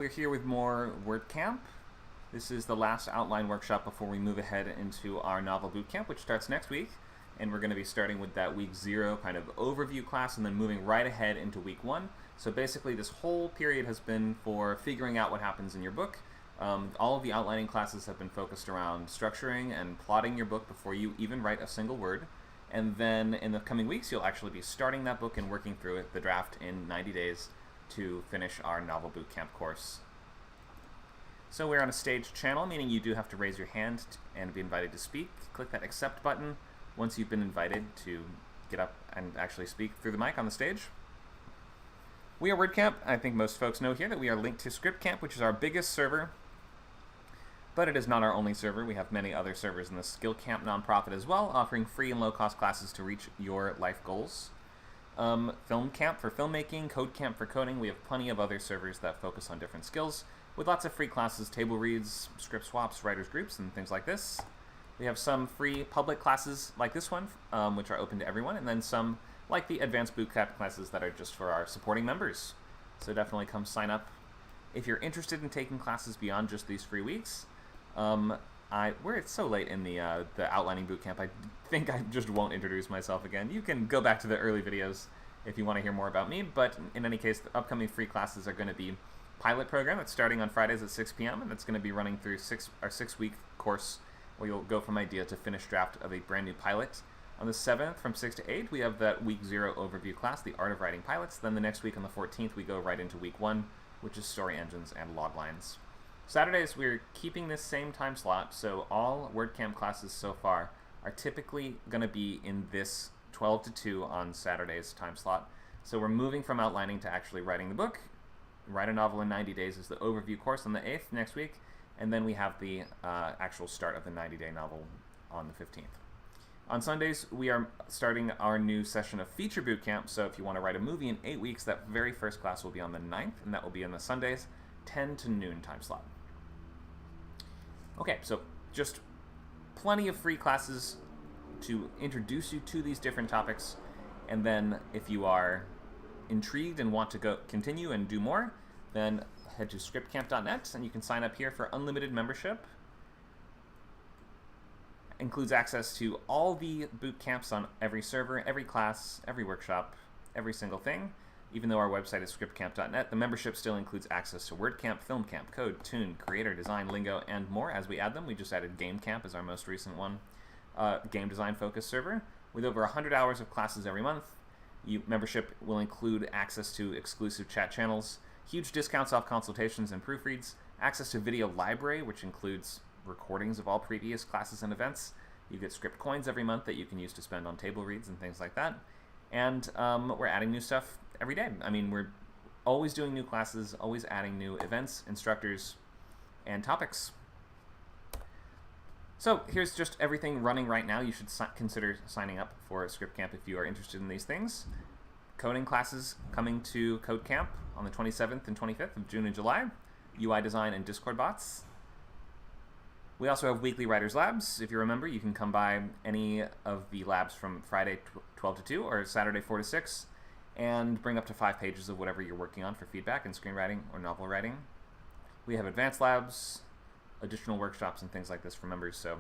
We're here with more WordCamp. This is the last outline workshop before we move ahead into our novel bootcamp, which starts next week. And we're going to be starting with that week 0 kind of overview class and then moving right ahead into week 1. So basically this whole period has been for figuring out what happens in your book. All of the outlining classes have been focused around structuring and plotting your book before you even write a single word. And then in the coming weeks, you'll actually be starting that book and working through it, the draft, in 90 days to finish our novel bootcamp course. So we're on a staged channel, meaning you do have to raise your hand and be invited to speak. Click that accept button once you've been invited to get up and actually speak through the mic on the stage. We are WordCamp. I think most folks know here that we are linked to ScriptCamp, which is our biggest server, but it is not our only server. We have many other servers in the SkillCamp nonprofit as well, offering free and low-cost classes to reach your life goals. Film Camp for filmmaking, Code Camp for coding. We have plenty of other servers that focus on different skills with lots of free classes, table reads, script swaps, writers groups, and things like this. We have some free public classes like this one, which are open to everyone, and then some like the advanced bootcamp classes that are just for our supporting members. So definitely come sign up if you're interested in taking classes beyond just these free weeks. It's so late in the outlining bootcamp, I think I just won't introduce myself again. You can go back to the early videos if you want to hear more about me, but in any case, the upcoming free classes are going to be pilot program that's starting on Fridays at 6 p.m. and it's going to be running through our 6-week course where you'll go from idea to finished draft of a brand new pilot. On the 7th from 6 to 8, we have that week 0 overview class, the art of writing pilots. Then the next week on the 14th, we go right into week 1, which is story engines and log lines. Saturdays, we're keeping this same time slot, so all WordCamp classes so far are typically going to be in this 12 to 2 on Saturday's time slot. So we're moving from outlining to actually writing the book. Write a novel in 90 days is the overview course on the 8th next week, and then we have the actual start of the 90-day novel on the 15th. On Sundays, we are starting our new session of Feature Bootcamp, so if you want to write a movie in 8 weeks, that very first class will be on the 9th, and that will be on the Sundays, 10 to noon time slot. Okay, so just plenty of free classes to introduce you to these different topics, and then if you are intrigued and want to continue and do more, then head to scriptcamp.net and you can sign up here for unlimited membership. It includes access to all the boot camps on every server, every class, every workshop, every single thing. Even though our website is scriptcamp.net, the membership still includes access to WordCamp, FilmCamp, Code, Tune, Creator, Design, Lingo, and more as we add them. We just added GameCamp as our most recent one, game design focused server. With over 100 hours of classes every month, membership will include access to exclusive chat channels, huge discounts off consultations and proofreads, access to video library, which includes recordings of all previous classes and events. You get script coins every month that you can use to spend on table reads and things like that. And we're adding new stuff every day. I mean, we're always doing new classes, always adding new events, instructors, and topics. So here's just everything running right now. You should consider signing up for ScriptCamp if you are interested in these things. Coding classes coming to Code Camp on the 27th and 25th of June and July. UI design and Discord bots. We also have weekly writers labs. If you remember, you can come by any of the labs from Friday 12 to 2 or Saturday 4 to 6 and bring up to 5 pages of whatever you're working on for feedback in screenwriting or novel writing. We have advanced labs, additional workshops, and things like this for members. So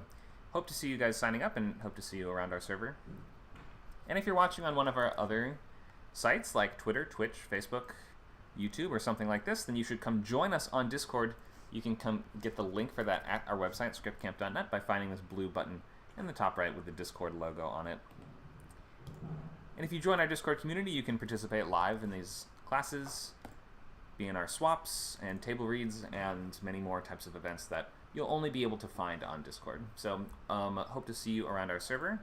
hope to see you guys signing up and hope to see you around our server. And if you're watching on one of our other sites like Twitter, Twitch, Facebook, YouTube, or something like this, then you should come join us on Discord. You can come get the link for that at our website, scriptcamp.net, by finding this blue button in the top right with the Discord logo on it. And if you join our Discord community, you can participate live in these classes, be in our swaps and table reads, and many more types of events that you'll only be able to find on Discord. So hope to see you around our server.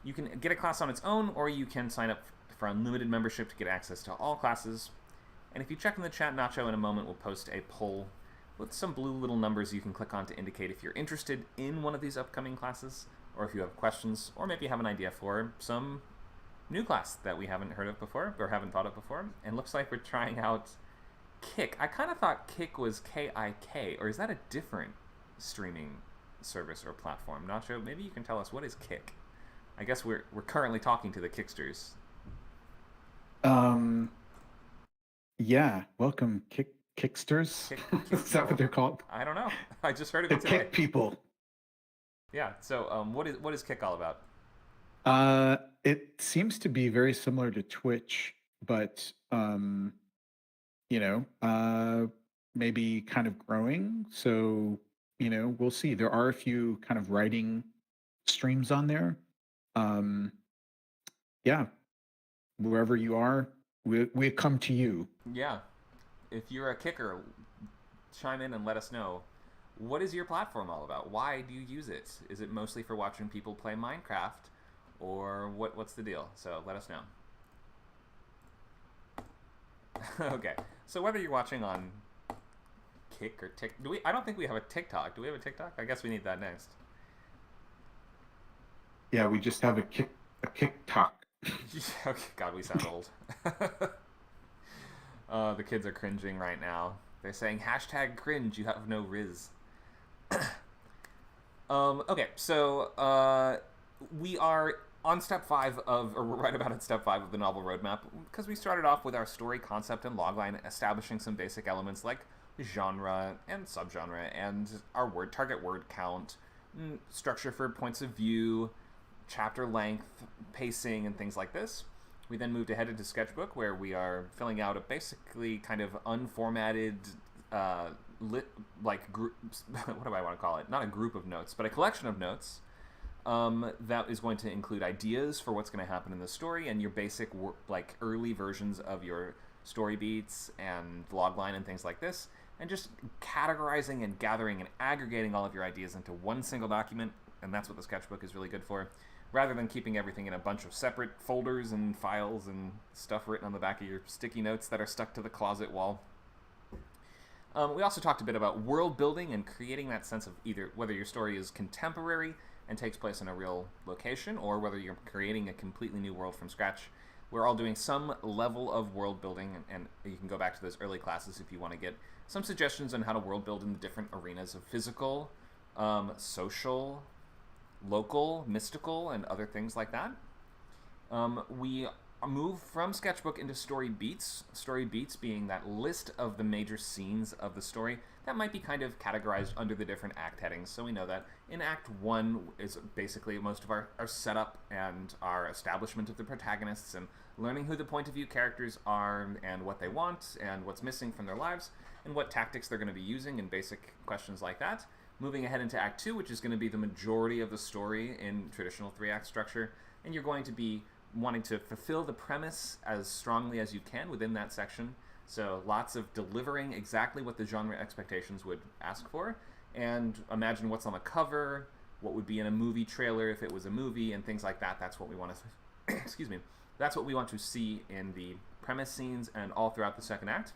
You can get a class on its own, or you can sign up for unlimited membership to get access to all classes. And if you check in the chat, Nacho in a moment will post a poll with some blue little numbers you can click on to indicate if you're interested in one of these upcoming classes, or if you have questions, or maybe have an idea for some new class that we haven't heard of before, or haven't thought of before. And looks like we're trying out Kick. I kind of thought Kick was K-I-K, or is that a different streaming service or platform? Nacho, maybe you can tell us, what is Kick? I guess we're currently talking to the Kicksters. Yeah, welcome, Kicksters. Kick Is that what people. they're called? I don't know. I just heard of The it today. Kick people. Yeah. So, what is kick all about? It seems to be very similar to Twitch, but you know, uh, maybe kind of growing. So, we'll see. There are a few kind of writing streams on there. Um, yeah, wherever you are, we come to you. Yeah. If you're a kicker, chime in and let us know. What is your platform all about? Why do you use it? Is it mostly for watching people play Minecraft, or what's the deal? So let us know. Okay. So whether you're watching on Kick or Tik, do we? I don't think we have a TikTok. Do we have a TikTok? I guess we need that next. Yeah, we just have a kick talk. Okay, God, we sound old. The kids are cringing right now. They're saying hashtag cringe. You have no Riz. Okay, so we are on step five of, or we're right about at step five of the novel roadmap, because we started off with our story concept and logline, establishing some basic elements like genre and subgenre, and our target word count, structure for points of view, chapter length, pacing, and things like this. We then moved ahead into Sketchbook, where we are filling out a basically kind of unformatted, uh, like groups. What do I want to call it? Not a group of notes, but a collection of notes that is going to include ideas for what's going to happen in the story and your basic like early versions of your story beats and logline and things like this, and just categorizing and gathering and aggregating all of your ideas into one single document. And that's what the sketchbook is really good for, rather than keeping everything in a bunch of separate folders and files and stuff written on the back of your sticky notes that are stuck to the closet wall. We also talked a bit about world building and creating that sense of either whether your story is contemporary and takes place in a real location, or whether you're creating a completely new world from scratch. We're all doing some level of world building, and you can go back to those early classes if you want to get some suggestions on how to world build in the different arenas of physical, social, local, mystical, and other things like that. We move from sketchbook into story beats. Story beats being that list of the major scenes of the story that might be kind of categorized under the different act headings. So we know that in Act 1 is basically most of our setup and our establishment of the protagonists and learning who the point of view characters are and what they want and what's missing from their lives and what tactics they're going to be using and basic questions like that. Moving ahead into Act 2, which is going to be the majority of the story in traditional 3-act structure, and you're going to be wanting to fulfill the premise as strongly as you can within that section. So lots of delivering exactly what the genre expectations would ask for, and imagine what's on the cover, what would be in a movie trailer if it was a movie, and things like that. That's what we want to excuse me. That's what we want to see in the premise scenes and all throughout the second act.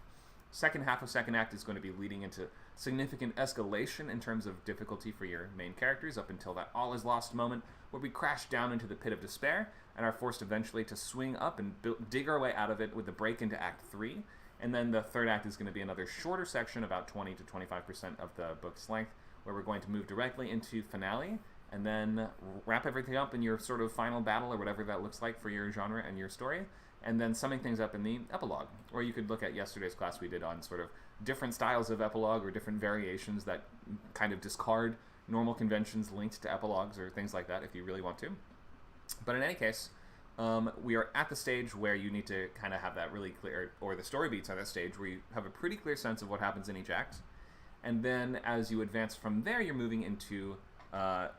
Second half of second act is going to be leading into significant escalation in terms of difficulty for your main characters up until that all is lost moment where we crash down into the pit of despair and are forced eventually to swing up and dig our way out of it with the break into Act 3. And then the third act is going to be another shorter section, about 20 to 25% of the book's length, where we're going to move directly into finale and then wrap everything up in your sort of final battle or whatever that looks like for your genre and your story, and then summing things up in the epilogue. Or you could look at yesterday's class we did on sort of different styles of epilogue or different variations that kind of discard normal conventions linked to epilogues or things like that if you really want to. But in any case, we are at the stage where you need to kind of have that really clear, or the story beats are that stage where you have a pretty clear sense of what happens in each act. And then as you advance from there, you're moving into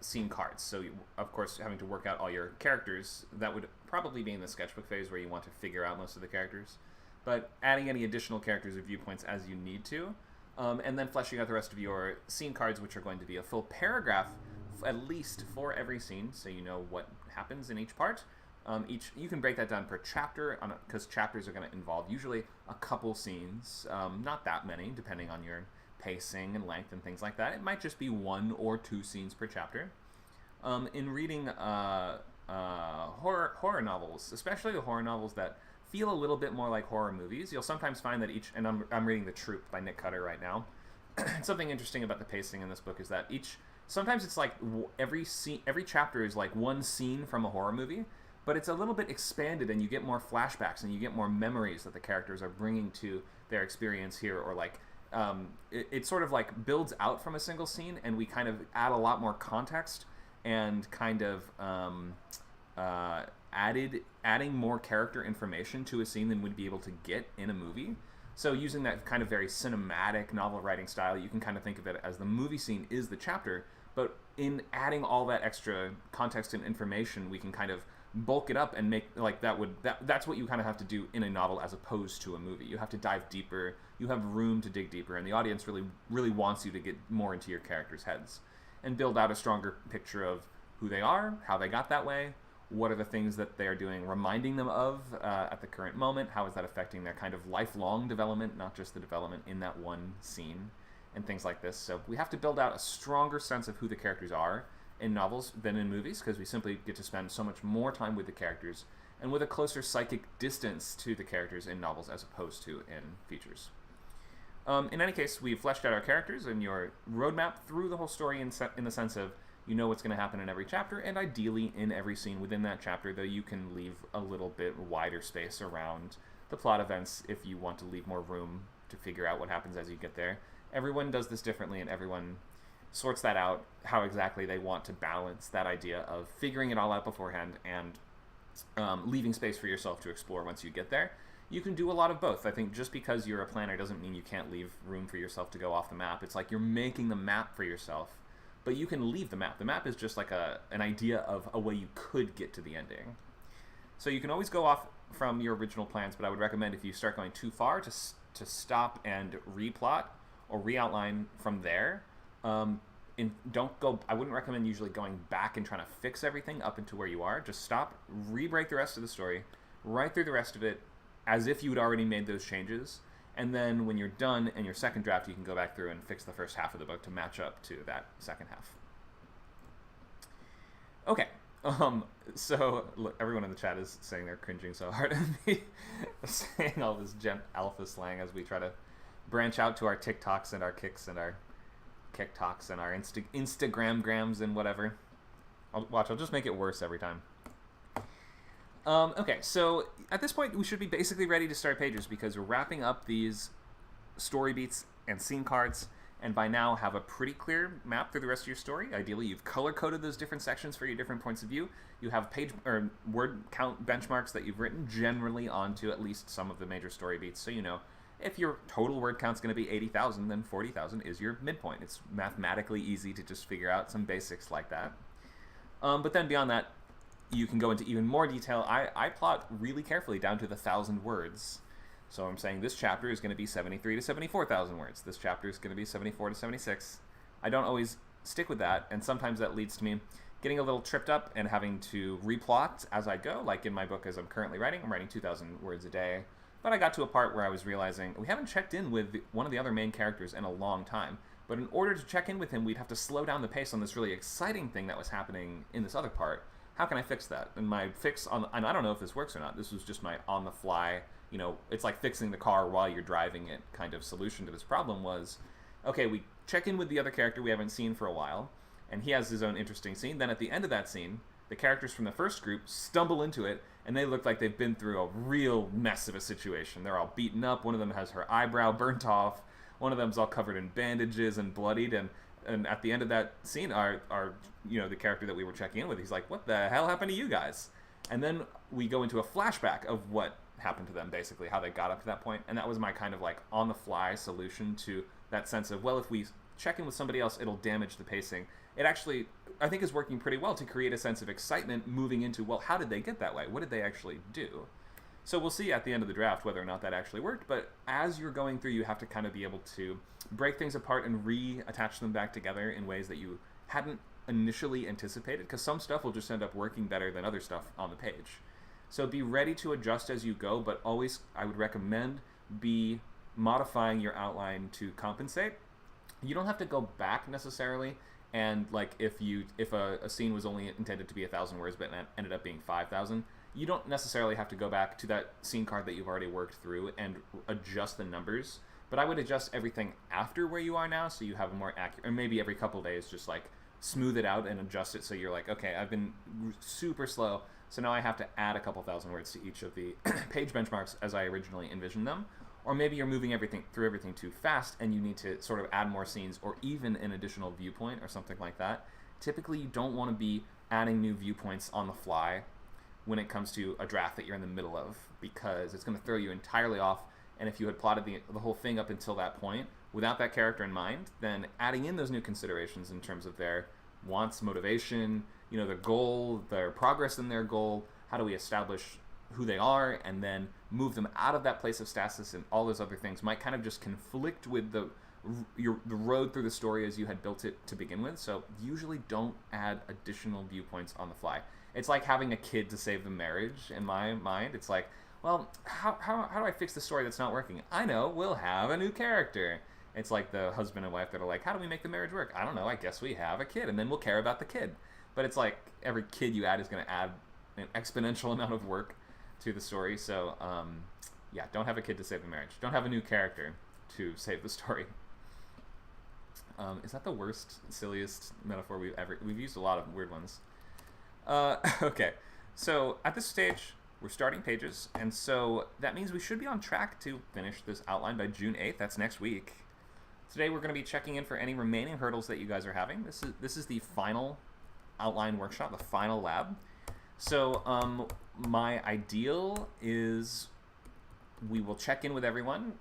scene cards. So, of course, having to work out all your characters, that would probably be in the sketchbook phase where you want to figure out most of the characters. But adding any additional characters or viewpoints as you need to. And then fleshing out the rest of your scene cards, which are going to be a full paragraph, at least for every scene, so you know what happens in each part. You can break that down per chapter, because chapters are going to involve usually a couple scenes, not that many, depending on your pacing and length and things like that. It might just be 1 or 2 scenes per chapter. In reading horror novels, especially the horror novels that feel a little bit more like horror movies, you'll sometimes find that each, and I'm reading The Troop by Nick Cutter right now. Something interesting about the pacing in this book is that sometimes it's like every chapter is like one scene from a horror movie, but it's a little bit expanded, and you get more flashbacks and you get more memories that the characters are bringing to their experience here, or like it sort of like builds out from a single scene, and we kind of add a lot more context and kind of adding more character information to a scene than we'd be able to get in a movie. So using that kind of very cinematic novel writing style, you can kind of think of it as the movie scene is the chapter, but in adding all that extra context and information, we can kind of bulk it up and make like that's what you kind of have to do in a novel as opposed to a movie. You have to dive deeper, you have room to dig deeper, and the audience really wants you to get more into your characters' heads and build out a stronger picture of who they are, how they got that way, what are the things that they are doing reminding them of at the current moment, how is that affecting their kind of lifelong development, not just the development in that one scene, and things like this. So we have to build out a stronger sense of who the characters are in novels than in movies, because we simply get to spend so much more time with the characters and with a closer psychic distance to the characters in novels as opposed to in features. In any case, we've fleshed out our characters and your roadmap through the whole story in the sense of you know what's going to happen in every chapter, and ideally in every scene within that chapter, though you can leave a little bit wider space around the plot events if you want to leave more room to figure out what happens as you get there. Everyone does this differently, and everyone sorts that out how exactly they want to balance that idea of figuring it all out beforehand and leaving space for yourself to explore once you get there. You can do a lot of both. I think just because you're a planner doesn't mean you can't leave room for yourself to go off the map. It's like you're making the map for yourself, but you can leave the map. The map is just like an idea of a way you could get to the ending. So you can always go off from your original plans, but I would recommend if you start going too far to stop and replot or re-outline from there. Don't go. I wouldn't recommend usually going back and trying to fix everything up into where you are. Just stop, re-break the rest of the story, write through the rest of it as if you had already made those changes, and then when you're done in your second draft, you can go back through and fix the first half of the book to match up to that second half. Okay. So look, everyone in the chat is saying they're cringing so hard at me saying all this Gen Alpha slang as we try to branch out to our TikToks and our Kicks and our TikToks and our Instagram grams and whatever. I'll just make it worse every time. Okay, so at this point we should be basically ready to start pages because we're wrapping up these story beats and scene cards, and by now have a pretty clear map through the rest of your story. Ideally, you've color-coded those different sections for your different points of view. You have page or word count benchmarks that you've written generally onto at least some of the major story beats, so you know if your total word count's going to be 80,000, then 40,000 is your midpoint. It's mathematically easy to just figure out some basics like that. But then beyond that, you can go into even more detail. I plot really carefully down to the 1,000 words. So I'm saying this chapter is going to be 73 to 74,000 words. This chapter is going to be 74 to 76. I don't always stick with that, and sometimes that leads to me getting a little tripped up and having to replot as I go. Like in my book as I'm currently writing, I'm writing 2,000 words a day. But I got to a part where I was realizing we haven't checked in with one of the other main characters in a long time. But in order to check in with him, we'd have to slow down the pace on this really exciting thing that was happening in this other part. How can I fix that? And my fix on, and I don't know if this works or not, this was just my on-the-fly, you know, it's like fixing the car while you're driving it kind of solution to this problem was, okay, we check in with the other character we haven't seen for a while, and he has his own interesting scene. Then at the end of that scene, the characters from the first group stumble into it, and they look like they've been through a real mess of a situation. They're all beaten up. One of them has her eyebrow burnt off. One of them's all covered in bandages and bloodied. And at the end of that scene, our you know, the character that we were checking in with, he's like, "What the hell happened to you guys?" And then we go into a flashback of what happened to them, basically how they got up to that point. And that was my kind of like on-the-fly solution to that sense of, well, if we check in with somebody else, it'll damage the pacing. It actually, I think, is working pretty well to create a sense of excitement moving into, well, how did they get that way? What did they actually do? So we'll see at the end of the draft whether or not that actually worked, but as you're going through, you have to kind of be able to break things apart and reattach them back together in ways that you hadn't initially anticipated, because some stuff will just end up working better than other stuff on the page. So be ready to adjust as you go, but always, I would recommend, be modifying your outline to compensate. You don't have to go back necessarily, and like if a scene was only intended to be 1,000 words but ended up being 5,000, you don't necessarily have to go back to that scene card that you've already worked through and adjust the numbers. But I would adjust everything after where you are now, so you have a more accurate, or maybe every couple of days just like smooth it out and adjust it so you're like, okay, I've been super slow, so now I have to add a couple thousand words to each of the page benchmarks as I originally envisioned them. Or maybe you're moving through everything too fast and you need to sort of add more scenes or even an additional viewpoint or something like that. Typically, you don't want to be adding new viewpoints on the fly when it comes to a draft that you're in the middle of, because it's going to throw you entirely off. And if you had plotted the whole thing up until that point without that character in mind, then adding in those new considerations in terms of their wants, motivation, their goal, their progress in their goal, how do we establish who they are, and then move them out of that place of stasis and all those other things might kind of just conflict with the road through the story as you had built it to begin with. So usually don't add additional viewpoints on the fly. It's like having a kid to save the marriage in my mind. It's like, well, how do I fix the story that's not working? I know, we'll have a new character. It's like the husband and wife that are like, how do we make the marriage work? I don't know, I guess we have a kid, and then we'll care about the kid. But it's like every kid you add is going to add an exponential amount of work to the story. So yeah, don't have a kid to save the marriage. Don't have a new character to save the story. Is that the worst, silliest metaphor we've used a lot of weird ones. Okay, so at this stage we're starting pages, and so that means we should be on track to finish this outline by June 8th. That's next week. Today we're going to be checking in for any remaining hurdles that you guys are having. This is the final outline workshop, the final lab. So my ideal is we will check in with everyone.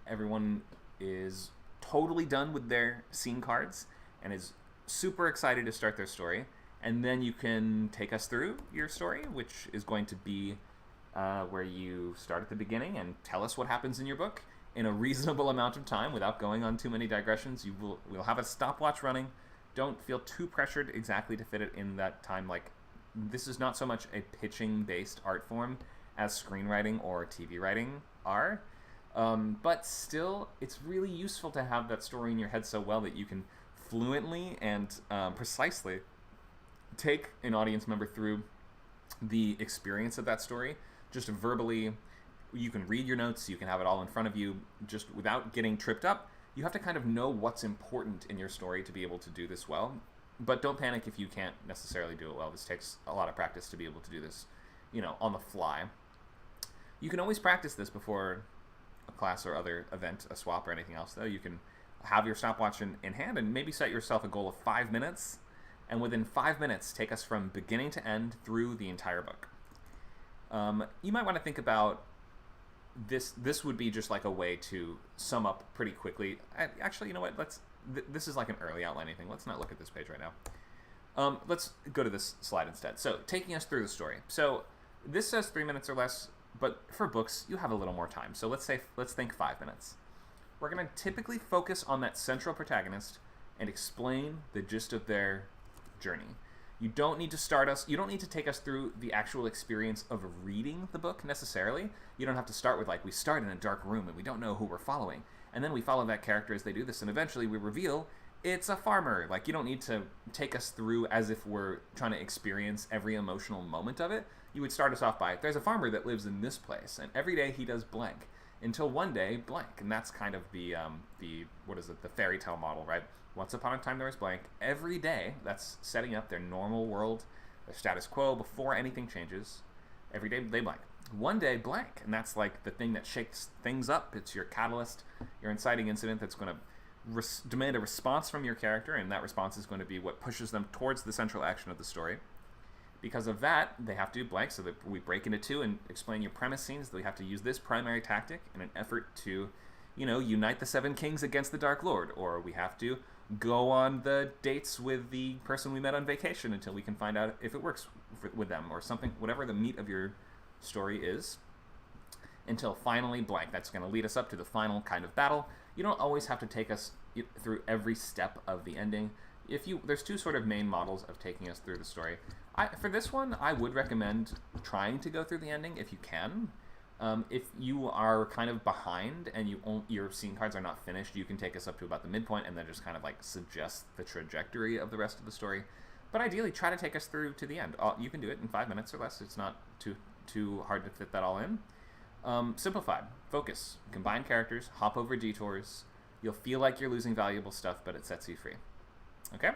Everyone is totally done with their scene cards and is super excited to start their story. And then you can take us through your story, which is going to be where you start at the beginning and tell us what happens in your book in a reasonable amount of time without going on too many digressions. We'll have a stopwatch running. Don't feel too pressured exactly to fit it in that time. Like, this is not so much a pitching-based art form as screenwriting or TV writing are. But still, it's really useful to have that story in your head so well that you can fluently and precisely take an audience member through the experience of that story. Just verbally, you can read your notes, you can have it all in front of you, just without getting tripped up. You have to kind of know what's important in your story to be able to do this well. But don't panic if you can't necessarily do it well. This takes a lot of practice to be able to do this, on the fly. You can always practice this before a class or other event, a swap or anything else, though. You can have your stopwatch in hand and maybe set yourself a goal of 5 minutes. And within 5 minutes, take us from beginning to end through the entire book. You might want to think about this. This would be just like a way to sum up pretty quickly. Actually, you know what? This is like an early outlining thing. Let's not look at this page right now. Let's go to this slide instead. So, taking us through the story. So, this says 3 minutes or less, but for books, you have a little more time. So, let's think 5 minutes. We're going to typically focus on that central protagonist and explain the gist of their journey. You don't need to take us through the actual experience of reading the book necessarily. You don't have to start with we start in a dark room and we don't know who we're following. And then we follow that character as they do this, and eventually we reveal it's a farmer. You don't need to take us through as if we're trying to experience every emotional moment of it. You would start us off by, there's a farmer that lives in this place, and every day he does blank, until one day blank. And that's kind of the fairy tale model, right? Once upon a time there was blank. Every day, that's setting up their normal world, their status quo before anything changes. Every day they blank. One day blank, and that's like the thing that shakes things up. It's your catalyst, your inciting incident that's going to demand a response from your character, and that response is going to be what pushes them towards the central action of the story. Because of that, they have to do blank, so that we break into two and explain your premise scenes. We have to use this primary tactic in an effort to, unite the Seven Kings against the Dark Lord, or we have to go on the dates with the person we met on vacation until we can find out if it works with them, or something, whatever the meat of your story is, until finally blank. That's going to lead us up to the final kind of battle. You don't always have to take us through every step of the ending. There's two sort of main models of taking us through the story. For this one, I would recommend trying to go through the ending if you can. If you are kind of behind and your scene cards are not finished, you can take us up to about the midpoint and then just kind of suggest the trajectory of the rest of the story. But ideally, try to take us through to the end. You can do it in 5 minutes or less. It's not too hard to fit that all in. Simplified. Focus. Combine characters. Hop over detours. You'll feel like you're losing valuable stuff, but it sets you free. Okay?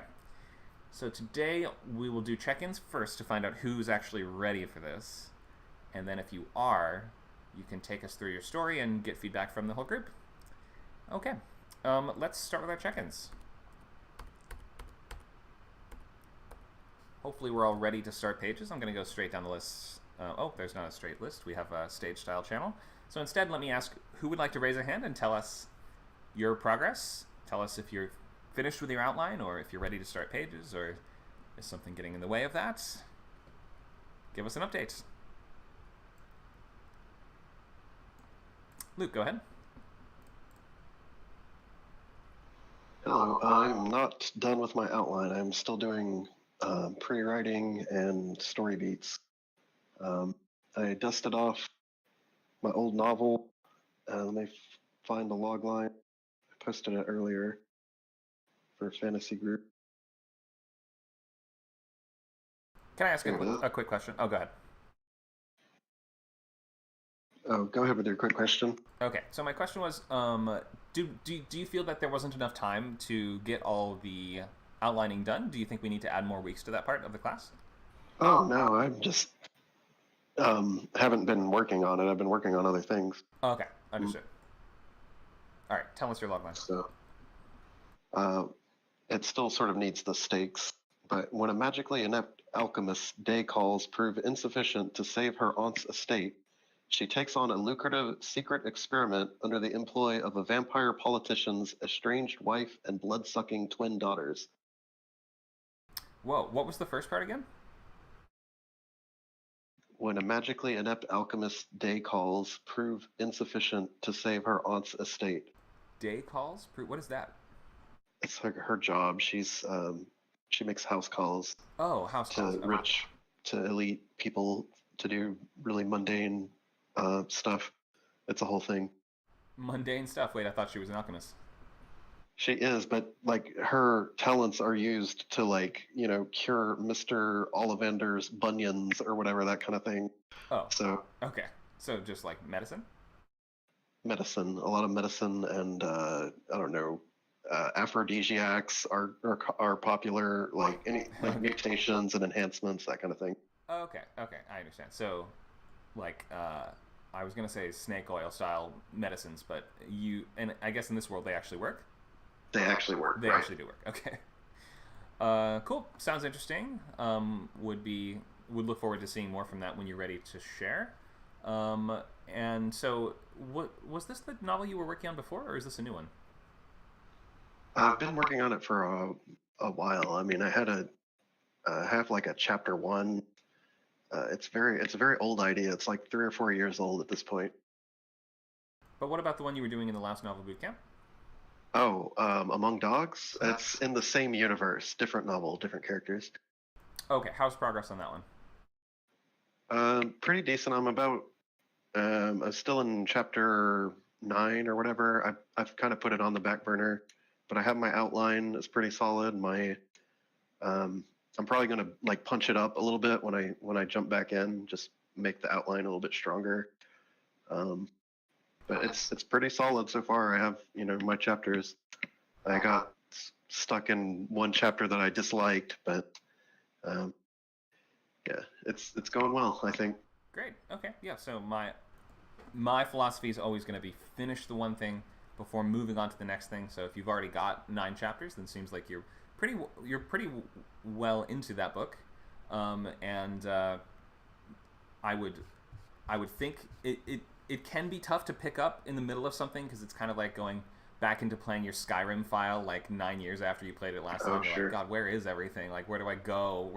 So today we will do check-ins first to find out who's actually ready for this. And then if you are, you can take us through your story and get feedback from the whole group. Okay, let's start with our check-ins. Hopefully we're all ready to start pages. I'm going to go straight down the list. Oh, there's not a straight list. We have a stage-style channel. So instead, let me ask who would like to raise a hand and tell us your progress. Tell us if you're finished with your outline or if you're ready to start pages or is something getting in the way of that. Give us an update. Luke, go ahead. Hello, I'm not done with my outline. I'm still doing pre-writing and story beats. I dusted off my old novel. Let me find the log line. I posted it earlier for a fantasy group. Can I ask a quick question? Oh, go ahead. Oh, go ahead with your quick question. Okay, so my question was, do you feel that there wasn't enough time to get all the outlining done? Do you think we need to add more weeks to that part of the class? Oh no, I'm just haven't been working on it. I've been working on other things. Okay, understood. All right, tell us your logline. So, it still sort of needs the stakes. But when a magically inept alchemist's day calls prove insufficient to save her aunt's estate, she takes on a lucrative secret experiment under the employ of a vampire politician's estranged wife and blood-sucking twin daughters. Whoa, what was the first part again? When a magically inept alchemist's day calls prove insufficient to save her aunt's estate. Day calls? What is that? It's her job. She makes house calls. Oh, house calls. To rich, to elite people to do really mundane stuff. It's a whole thing. Mundane stuff. Wait, I thought she was an alchemist. She is, but like her talents are used to cure Mr. Ollivander's bunions or whatever, that kind of thing. Oh. So. Okay. So just like medicine? Medicine. A lot of medicine and I don't know. Aphrodisiacs are popular, mutations and enhancements, that kind of thing. Okay, I understand. So, I was gonna say snake oil style medicines, but I guess in this world they actually work. They actually work. They actually do work. Okay. Cool. Sounds interesting. Would look forward to seeing more from that when you're ready to share. And so, was this the novel you were working on before, or is this a new one? I've been working on it for a while. I mean, I have like a chapter 1. It's a very old idea. It's like 3 or 4 years old at this point. But what about the one you were doing in the last novel bootcamp? Oh, Among Dogs? It's in the same universe, different novel, different characters. Okay, how's progress on that one? Pretty decent. I'm still in chapter 9 or whatever. I've kind of put it on the back burner. But I have my outline. It's pretty solid. I'm probably gonna punch it up a little bit when I jump back in, just make the outline a little bit stronger. But it's pretty solid so far. I have my chapters. I got stuck in one chapter that I disliked, but yeah, it's going well, I think. Great. Okay. Yeah. So my philosophy is always going to be finish the one thing before moving on to the next thing. So if you've already got 9 chapters, then it seems like you're pretty well into that book, and I would think it can be tough to pick up in the middle of something because it's kind of like going back into playing your Skyrim file like 9 years after you played it last time. You're like, God, where is everything? Like, where do I go?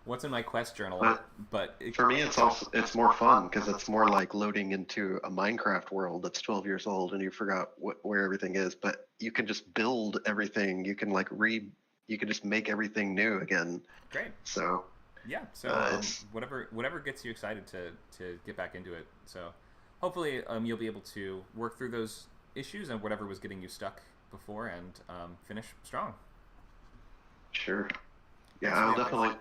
What's in my quest journal? But for me, it's more fun because it's more like loading into a Minecraft world that's 12 years old and you forgot where everything is. But you can just build everything. You can you can just make everything new again. Great. So yeah. So whatever gets you excited to get back into it. So hopefully you'll be able to work through those issues and whatever was getting you stuck before and finish strong. Sure. Yeah, I'll definitely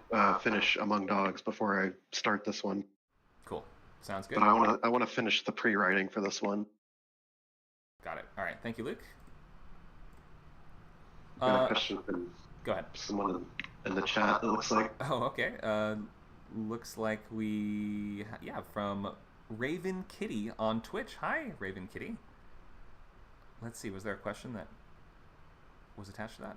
finish Among Dogs before I start this one. Cool. Sounds good. But I want to finish the pre-writing for this one. Got it. All right. Thank you, Luke. Got a question from go ahead. Someone in the chat, it looks like. Oh, okay. Looks like yeah, from Raven Kitty on Twitch. Hi, Raven Kitty. Let's see, was there a question that was attached to that?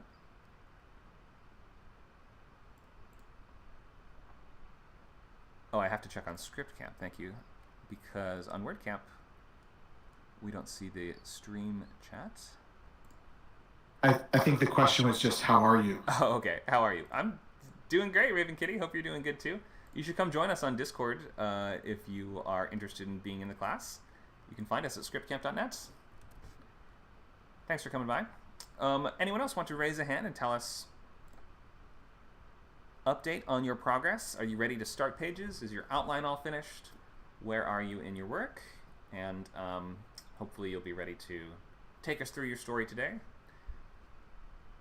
Oh, I have to check on ScriptCamp, thank you. Because on WordCamp, we don't see the stream chat. I think the question was just, how are you? Oh, okay. How are you? I'm doing great, Raven Kitty. Hope you're doing good too. You should come join us on Discord if you are interested in being in the class. You can find us at scriptcamp.net. Thanks for coming by. Anyone else want to raise a hand and tell us update on your progress? Are you ready to start pages? Is your outline all finished? Where are you in your work? And hopefully you'll be ready to take us through your story today.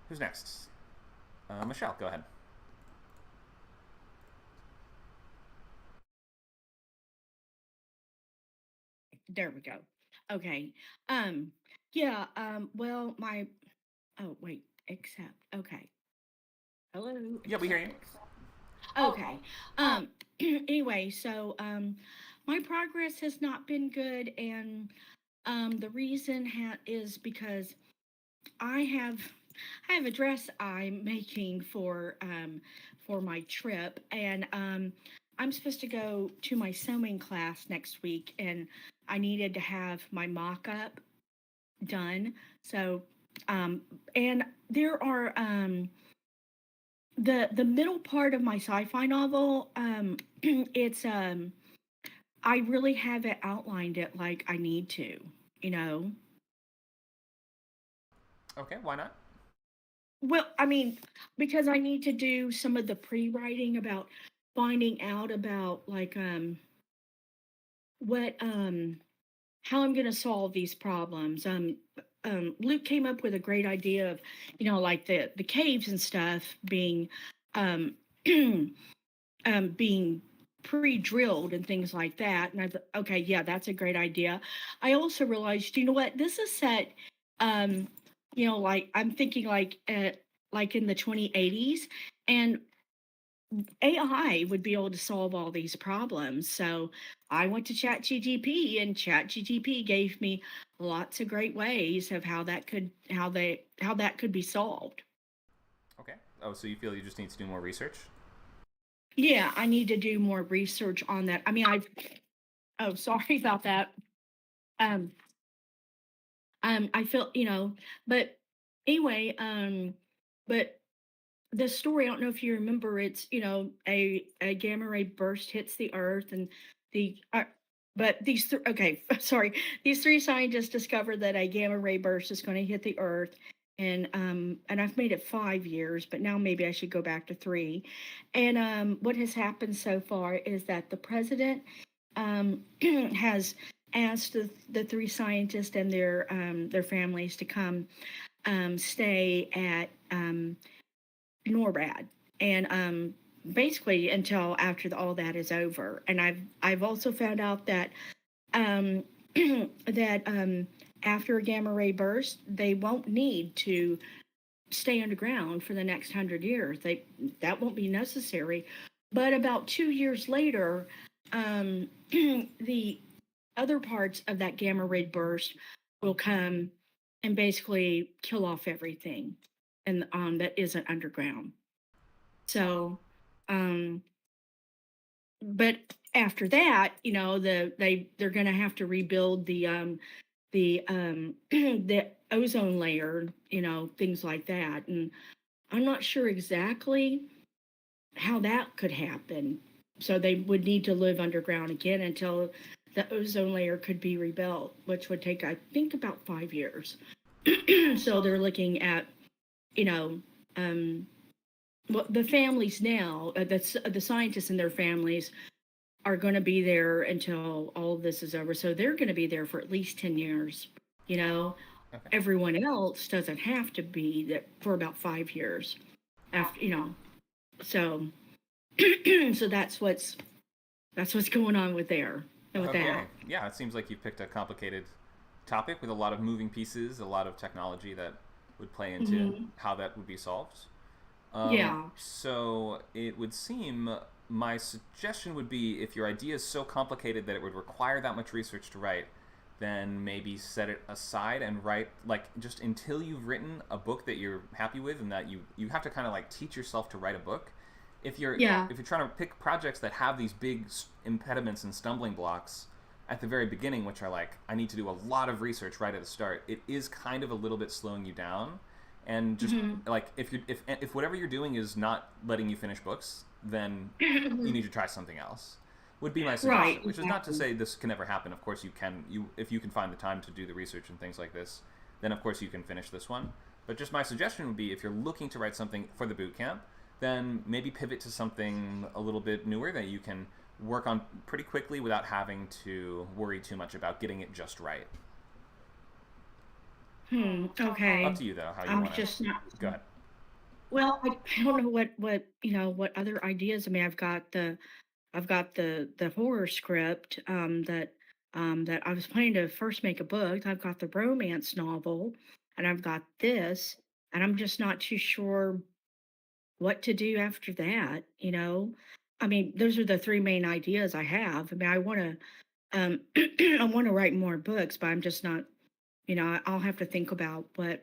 Who's next? Michelle, go ahead. There we go. Okay. Yeah, well, oh, wait, accept. Okay. Hello. Yeah, we hear you. Okay. Anyway, so, my progress has not been good, and, the reason is because I have, I have a dress I'm making for my trip, and, I'm supposed to go to my sewing class next week, and I needed to have my mock-up done. So, and there are the middle part of my sci-fi novel. It's I really haven't outlined it like I need to. You know. Okay, why not? Well, I mean, because I need to do some of the pre-writing about finding out about like what how I'm going to solve these problems. Luke came up with a great idea of, like the caves and stuff being, um, being pre-drilled and things like that. And I thought, okay, yeah, that's a great idea. I also realized, you know what, this is set, um, like I'm thinking like in the 2080s, and AI would be able to solve all these problems. So I went to ChatGPT, and ChatGPT gave me lots of great ways of how that could be solved. Okay. Oh, so you feel you just need to do more research? Yeah, I need to do more research on that. I mean, oh, sorry about that. Um, I feel, but anyway, but the story, I don't know if you remember, it's, a gamma ray burst hits the earth, and the but okay, sorry, these three scientists discover that a gamma ray burst is going to hit the earth, and I've made it 5 years, but now maybe I should go back to three. And what has happened so far is that the president has asked the three scientists and their families to come stay at NORAD, and basically until after all that is over. And I've also found out that um, that after a gamma ray burst, they won't need to stay underground for the next 100 years. That won't be necessary. But about 2 years later, the other parts of that gamma ray burst will come and basically kill off everything and that isn't underground. So, um, but after that, they're going to have to rebuild the ozone layer, things like that. And I'm not sure exactly how that could happen. So they would need to live underground again until the ozone layer could be rebuilt, which would take, I think, about 5 years. So they're looking at, well, the families now, the scientists and their families are going to be there until all of this is over. So they're going to be there for at least 10 years. Okay. Everyone else doesn't have to be there for about 5 years after, so so that's what's going on with Okay. that. Yeah, it seems like you picked a complicated topic with a lot of moving pieces, a lot of technology that would play into how that would be solved. Yeah. So it would seem my suggestion would be if your idea is so complicated that it would require that much research to write, then maybe set it aside and write like just until you've written a book that you're happy with and that you have to kind of like teach yourself to write a book. Yeah. If you're trying to pick projects that have these big impediments and stumbling blocks at the very beginning, which are like I need to do a lot of research right at the start, it is kind of a little bit slowing you down. And just Hmm. like if whatever you're doing is not letting you finish books, then you need to try something else. Would be my Right. suggestion. Which is not to Exactly. say this can never happen. Of course, you if you can find the time to do the research and things like this, then of course you can finish this one. But just my suggestion would be if you're looking to write something for the boot camp, then maybe pivot to something a little bit newer that you can work on pretty quickly without having to worry too much about getting it just right. Up Okay. to you though, how you I'm want to just not. go ahead. Well, I don't know what other ideas. I mean, I've got the horror script that I was planning to first make a book. I've got the romance novel, and I've got this, and I'm just not too sure what to do after that. I mean, those are the three main ideas I have. I mean, I want to I want to write more books, but I'm just not. I'll have to think about what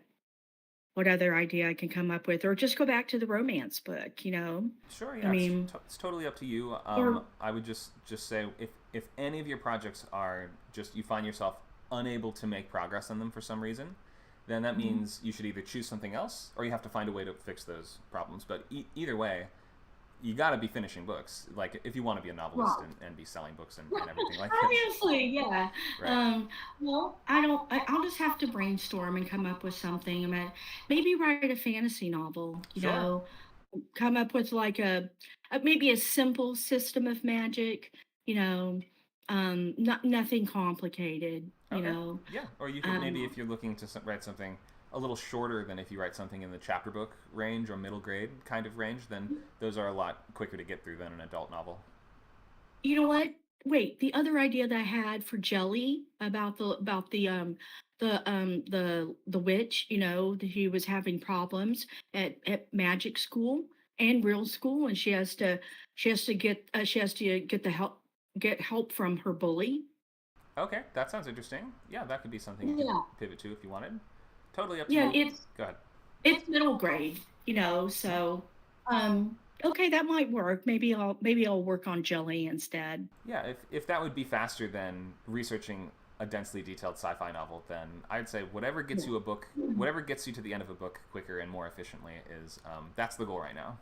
other idea I can come up with, or just go back to the romance book. Sure, I yeah, mean, it's totally up to you. or I would just say if any of your projects are just you find yourself unable to make progress on them for some reason, then that Mhm. means you should either choose something else or you have to find a way to fix those problems. But either way, you got to be finishing books. Like if you want to be a novelist right. and be selling books and everything like this, Obviously, yeah. right? Well, I don't. I'll just have to brainstorm and come up with something. I mean, maybe write a fantasy novel. Sure. Come up with like maybe a simple system of magic. Not nothing complicated. Okay. Yeah. Or you could maybe Um, if you're looking to write something a little shorter than if you write something in the chapter book range or middle grade kind of range, then those are a lot quicker to get through than an adult novel. you know what? Wait, the other idea that I had for Jelly about the witch, that he was having problems at magic school and real school, and she has to get help from her bully. Okay, that sounds interesting. Yeah, that could be something you could Yeah. pivot to if you wanted. Totally up to Yeah, you. Go ahead. it's middle grade, so okay, that might work. Maybe I'll work on Jelly instead. Yeah, if that would be faster than researching a densely detailed sci-fi novel, then I'd say whatever gets you a book, whatever gets you to the end of a book quicker and more efficiently is that's the goal right now.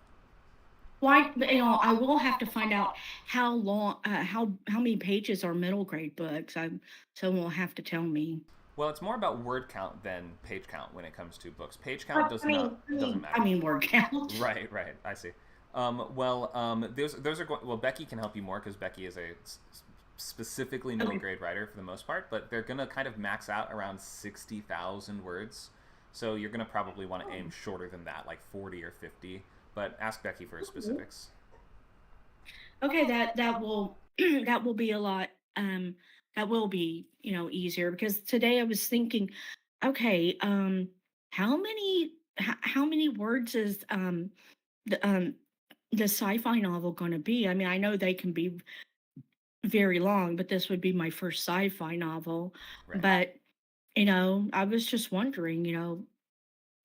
Why, I will have to find out how long, how many pages are middle grade books. Someone will have to tell me. Well, it's more about word count than page count when it comes to books. Page count But does not doesn't I matter. mean word count. Right, right. I see. Those are well. Becky can help you more because Becky is a specifically middle Okay. grade writer for the most part. But they're gonna kind of max out around 60,000 words. So you're gonna probably want to aim shorter than that, like 40 or 50. But ask Becky for specifics. Okay, that will that will be a lot. That will be easier because today I was thinking, okay, how many words is the sci-fi novel going to be? I mean, I know they can be very long, but this would be my first sci-fi novel. Right. But, I was just wondering,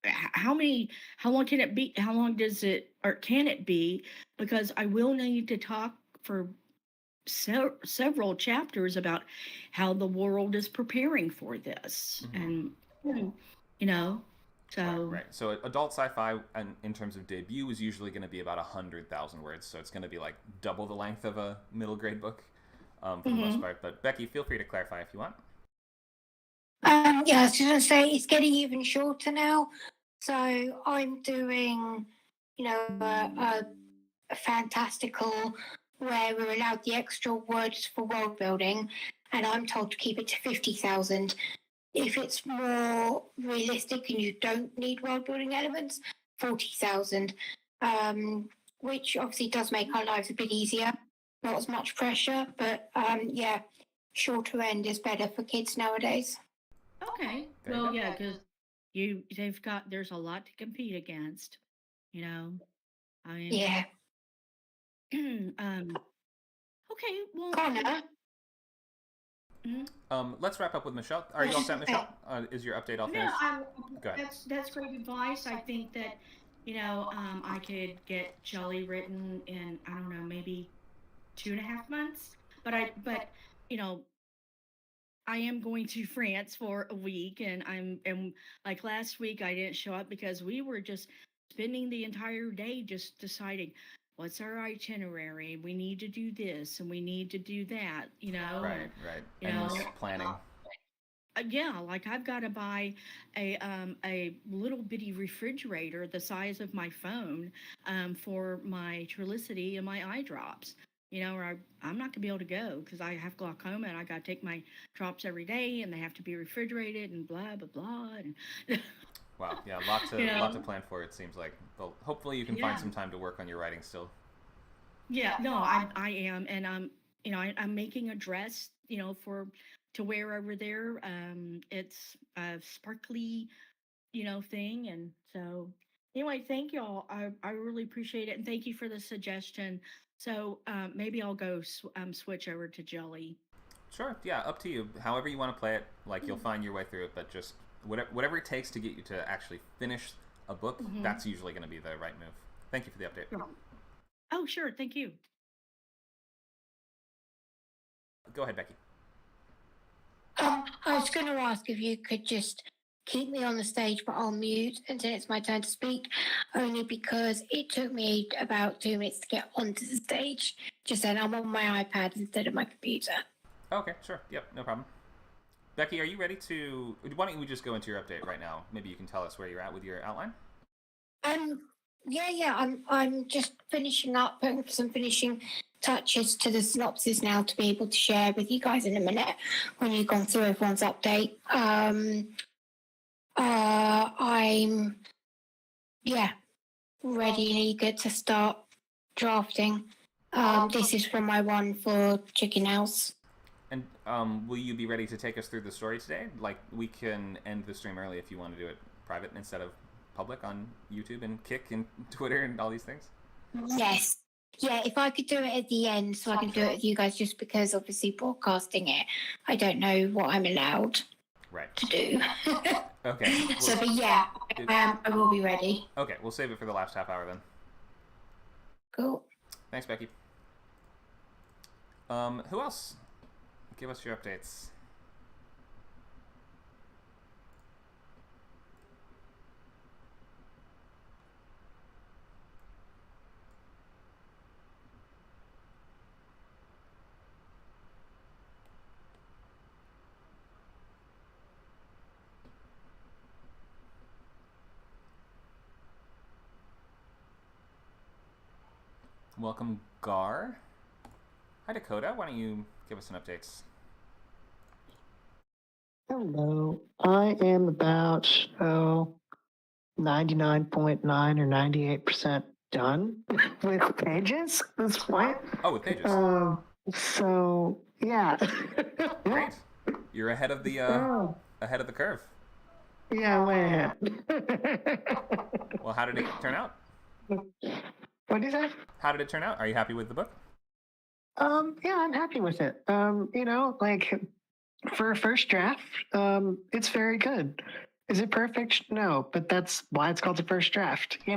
how long can it be? How long does it, or can it be? Because I will need to talk for several chapters about how the world is preparing for this. Mm-hmm. And, hmm, you know, Right, so, right. So adult sci-fi, in terms of debut, is usually going to be about 100,000 words. So it's going to be like double the length of a middle grade book, for the most mhm. part. But Becky, feel free to clarify if you want. Yeah, I was just gonna say it's getting even shorter now. So I'm doing, a fantastical where we're allowed the extra words for world building, and I'm told to keep it to 50,000. If it's more realistic and you don't need world building elements, 40,000, which obviously does make our lives a bit easier. Not as much pressure, but yeah, shorter end is better for kids nowadays. Okay. There you Well, go. yeah, because there's a lot to compete against, you know. I mean, Yeah. okay, well, Connor, Let's wrap up with Michelle. Are you all set, Michelle? Is your update all no, finished? Go ahead. that's great advice. I think that, I could get Jelly written in, I don't know, maybe 2.5 months. But you know, I am going to France for a week, and like last week I didn't show up because we were just spending the entire day just deciding what's our itinerary. We need to do this and we need to do that, Right, right. you Endless know, planning. yeah, like I've got to buy a little bitty refrigerator the size of my phone for my Trulicity and my eye drops. Or I'm not gonna be able to go because I have glaucoma and I gotta take my drops every day and they have to be refrigerated and blah blah blah. And Wow, yeah, lot to you lot to know, plan for. It seems like. Well, hopefully you can find yeah, some time to work on your writing still. yeah. No, I am, and I'm making a dress, for to wear over there. It's a sparkly thing. And so, anyway, thank y'all. I really appreciate it. And thank you for the suggestion. So, maybe I'll go switch over to Jelly. Sure, yeah, up to you. However you want to play it, like you'll find your way through it. But just whatever it takes to get you to actually finish a book, Mm-hmm. that's usually going to be the right move. Thank you for the update. Sure. Oh, sure. Thank you. Go ahead, Becky. I was going to ask if you could just keep me on the stage, but I'll mute until it's my turn to speak, only because it took me about 2 minutes to get onto the stage. Just then, I'm on my iPad instead of my computer. Okay, sure. Yep, no problem. Becky, are you ready to... Why don't we just go into your update right now? Maybe you can tell us where you're at with your outline? Yeah. I'm just finishing up, putting some finishing touches to the synopsis now to be able to share with you guys in a minute when you've gone through everyone's update. I'm ready and eager to start drafting. This is from my one for Chicken House. And will you be ready to take us through the story today? Like, we can end the stream early if you want to do it private instead of public on YouTube and Kick and Twitter and all these things. Yes. Yeah, if I could do it at the end so I can do it with you guys, just because obviously broadcasting it, I don't know what I'm allowed to do. Okay. So, but yeah, I will be ready. Okay, we'll save it for the last half hour then. Cool. Thanks, Becky. Who else? Give us your updates. Welcome, Gar. Hi, Dakota. Why don't you give us some updates? Hello. I am about 99.9 or 98% done with pages at this point. Oh, with pages. So yeah. Great. You're ahead of the curve. Yeah, way ahead. Well, how did it turn out? What do you say? How did it turn out? Are you happy with the book? Yeah, I'm happy with it. Like for a first draft, it's very good. Is it perfect? No, but that's why it's called the first draft, Do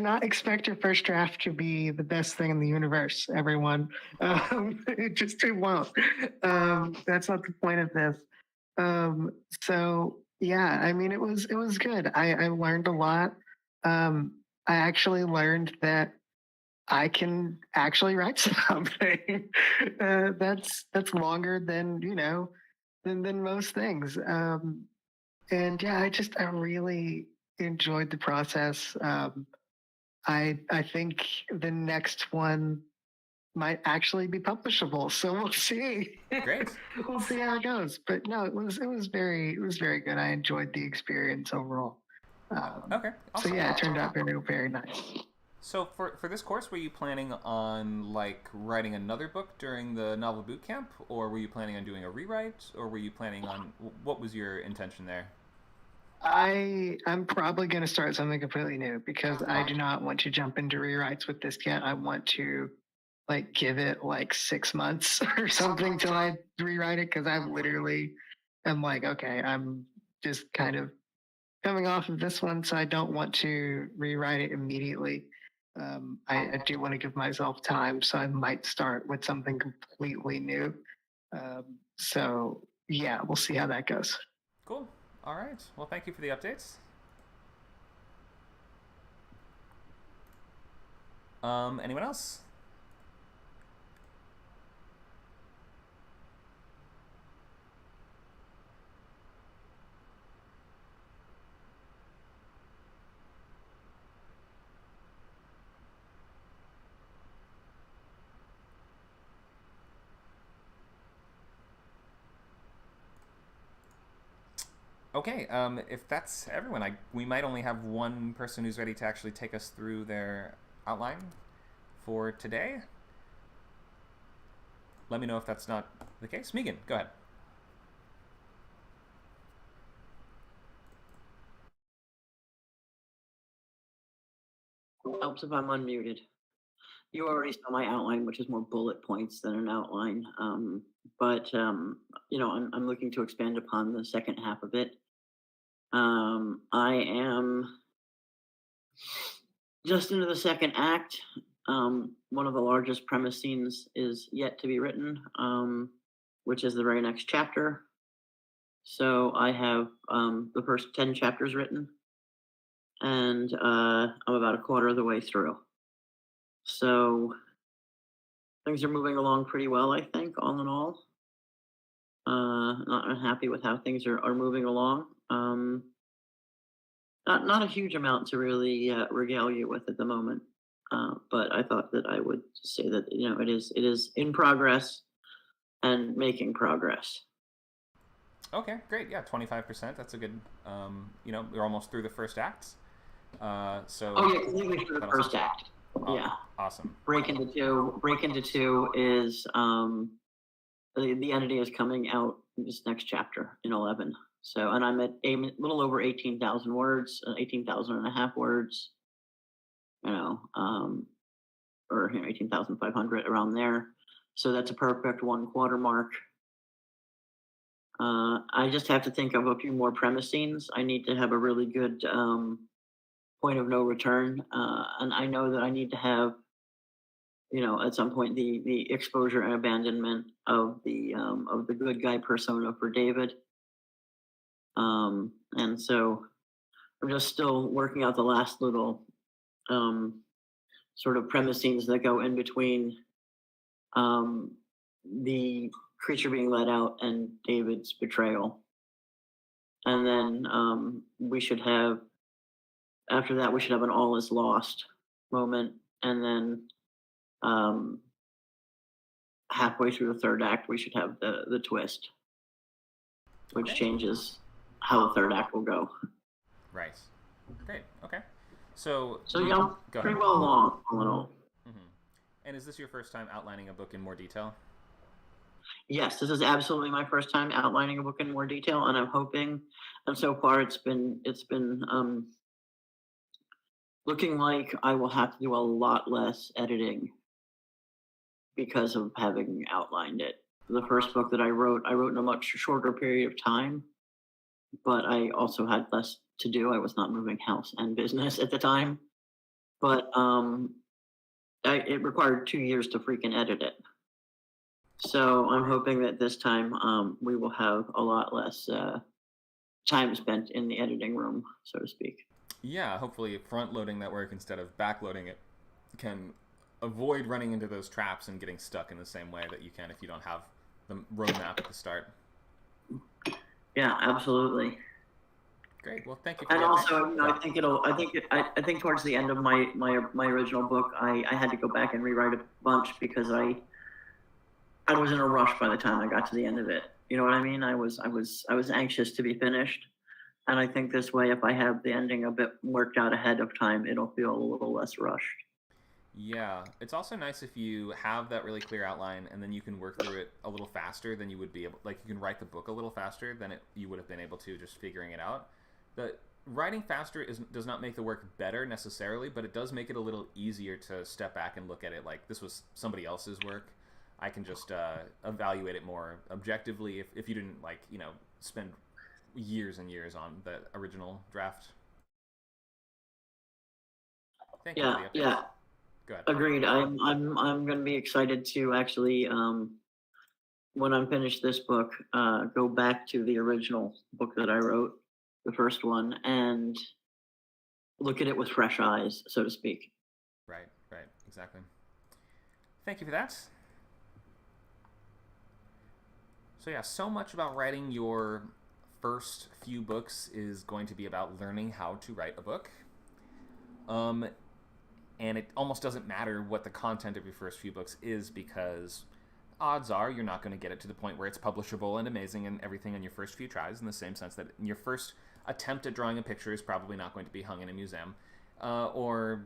not expect your first draft to be the best thing in the universe, everyone. It won't. That's not the point of this. So yeah, I mean, it was good. I learned a lot. I actually learned that I can actually write something. That's longer than than most things. And yeah, I really enjoyed the process. I think the next one might actually be publishable, so we'll see. Great. We'll see how it goes. But no, it was very good. I enjoyed the experience overall. Okay. Awesome. So yeah, it turned out very nice. So for this course, were you planning on like writing another book during the novel boot camp, or were you planning on doing a rewrite, or were you planning on what was your intention there? I'm probably going to start something completely new because I do not want to jump into rewrites with this yet. I want to like give it like 6 months or something till I rewrite it because I literally am like, okay, I'm just kind of coming off of this one, so I don't want to rewrite it immediately. I do want to give myself time, so I might start with something completely new. So yeah, we'll see how that goes. Cool. All right. Well, thank you for the updates. Anyone else? Okay, if that's everyone, we might only have one person who's ready to actually take us through their outline for today. Let me know if that's not the case. Megan, go ahead. Helps if I'm unmuted. You already saw my outline, which is more bullet points than an outline. But I'm looking to expand upon the second half of it. I am just into the second act. One of the largest premise scenes is yet to be written, which is the very next chapter. So I have the first 10 chapters written, and I'm about a quarter of the way through. So things are moving along pretty well, I think, all in all. Not unhappy with how things are moving along. Not a huge amount to really regale you with at the moment, but I thought that I would say that it is in progress and making progress. Okay, great. Yeah, 25%. That's a good. We're almost through the first act. So. Oh yeah, completely through the first act. Yeah. Awesome. Break into two is the entity is coming out this next chapter in 11. So, and I'm at a little over 18,000 words, 18,000 and a half words, or 18,500 around there. So that's a perfect 1/4 mark. I just have to think of a few more premise scenes. I need to have a really good point of no return, and I know that I need to have, at some point the exposure and abandonment of the good guy persona for David. And so I'm just still working out the last little sort of premise scenes that go in between the creature being let out and David's betrayal. And then we should have, after that, we should have an all is lost moment. And then halfway through the third act, we should have the twist, which changes how the third act will go. Right. Great. Okay. So yeah, pretty well along, all in all. Mm-hmm. And is this your first time outlining a book in more detail? Yes, this is absolutely my first time outlining a book in more detail, and I'm hoping. And so far, it's been looking like I will have to do a lot less editing because of having outlined it. The first book that I wrote in a much shorter period of time, but I also had less to do. I was not moving house and business at the time, but it required 2 years to freaking edit it. So I'm hoping that this time we will have a lot less time spent in the editing room, so to speak. Yeah, hopefully front-loading that work instead of back-loading it can avoid running into those traps and getting stuck in the same way that you can if you don't have the roadmap at the start. Yeah, absolutely. Great. Well, thank you. For and also, I think towards the end of my original book, I had to go back and rewrite a bunch because I was in a rush by the time I got to the end of it. You know what I mean? I was anxious to be finished. And I think this way, if I have the ending a bit worked out ahead of time, it'll feel a little less rushed. Yeah. It's also nice if you have that really clear outline and then you can work through it a little faster than you would be able, like you can write the book a little faster than you would have been able to just figuring it out. writing faster does not make the work better necessarily, but it does make it a little easier to step back and look at it like this was somebody else's work. I can just evaluate it more objectively if you didn't like, you know, spend years and years on the original draft. Thank you for the update. Yeah. Go ahead. Agreed. I'm going to be excited to actually, when I'm finished this book, go back to the original book that I wrote, the first one, and look at it with fresh eyes, so to speak. Right, exactly. Thank you for that. So yeah, so much about writing your first few books is going to be about learning how to write a book. And it almost doesn't matter what the content of your first few books is, because odds are you're not going to get it to the point where it's publishable and amazing and everything in your first few tries, in the same sense that your first attempt at drawing a picture is probably not going to be hung in a museum or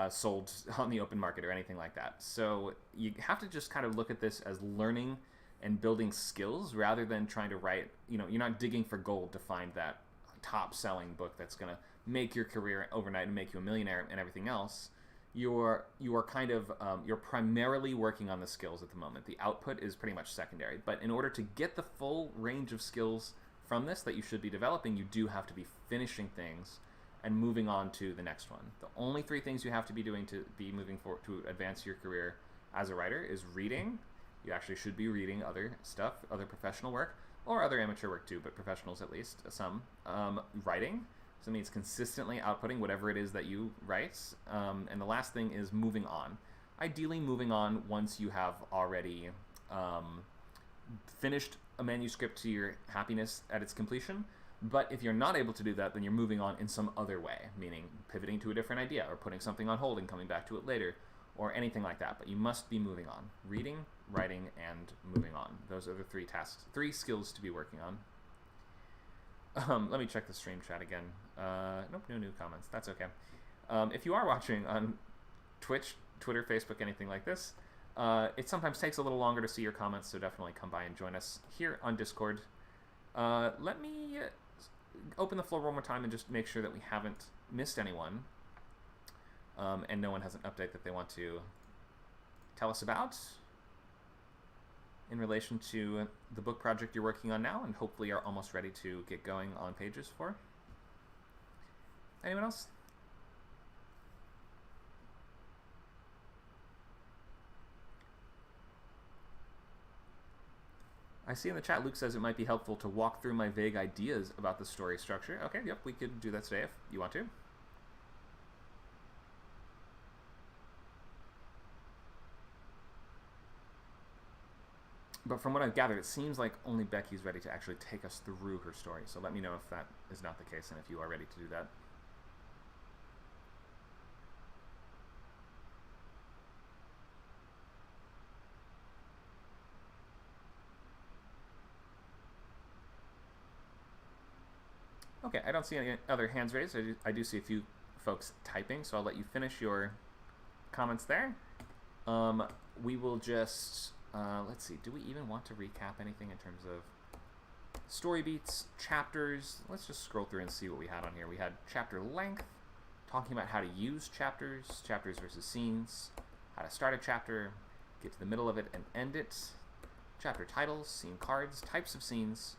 sold on the open market or anything like that. So you have to just kind of look at this as learning and building skills rather than trying to write, you know, you're not digging for gold to find that top selling book that's going to make your career overnight and make you a millionaire and everything else. You're kind of you're primarily working on the skills at the moment. The output is pretty much secondary. But in order to get the full range of skills from this that you should be developing, you do have to be finishing things and moving on to the next one. The only 3 things you have to be doing to be moving forward to advance your career as a writer is reading. You actually should be reading other stuff, other professional work, or other amateur work too, but professionals at least, some. Writing. So it means consistently outputting whatever it is that you write. And the last thing is moving on. Ideally moving on once you have already finished a manuscript to your happiness at its completion. But if you're not able to do that, then you're moving on in some other way, meaning pivoting to a different idea or putting something on hold and coming back to it later or anything like that. But you must be moving on. Reading, writing, and moving on. Those are the 3 tasks, 3 skills to be working on. Let me check the stream chat again. Nope, no new comments. That's okay. If you are watching on Twitch, Twitter, Facebook, anything like this, it sometimes takes a little longer to see your comments, so definitely come by and join us here on Discord. Let me open the floor one more time and just make sure that we haven't missed anyone, and no one has an update that they want to tell us about in relation to the book project you're working on now and hopefully are almost ready to get going on pages for. Anyone else? I see in the chat Luke says it might be helpful to walk through my vague ideas about the story structure. Okay, yep, we could do that today if you want to. But from what I've gathered, it seems like only Becky's ready to actually take us through her story. So let me know if that is not the case and if you are ready to do that. Okay, I don't see any other hands raised. I do see a few folks typing, so I'll let you finish your comments there. We will just... let's see, do we even want to recap anything in terms of story beats, chapters? Let's just scroll through and see what we had on here. We had chapter length, talking about how to use chapters, chapters versus scenes, how to start a chapter, get to the middle of it and end it, chapter titles, scene cards, types of scenes.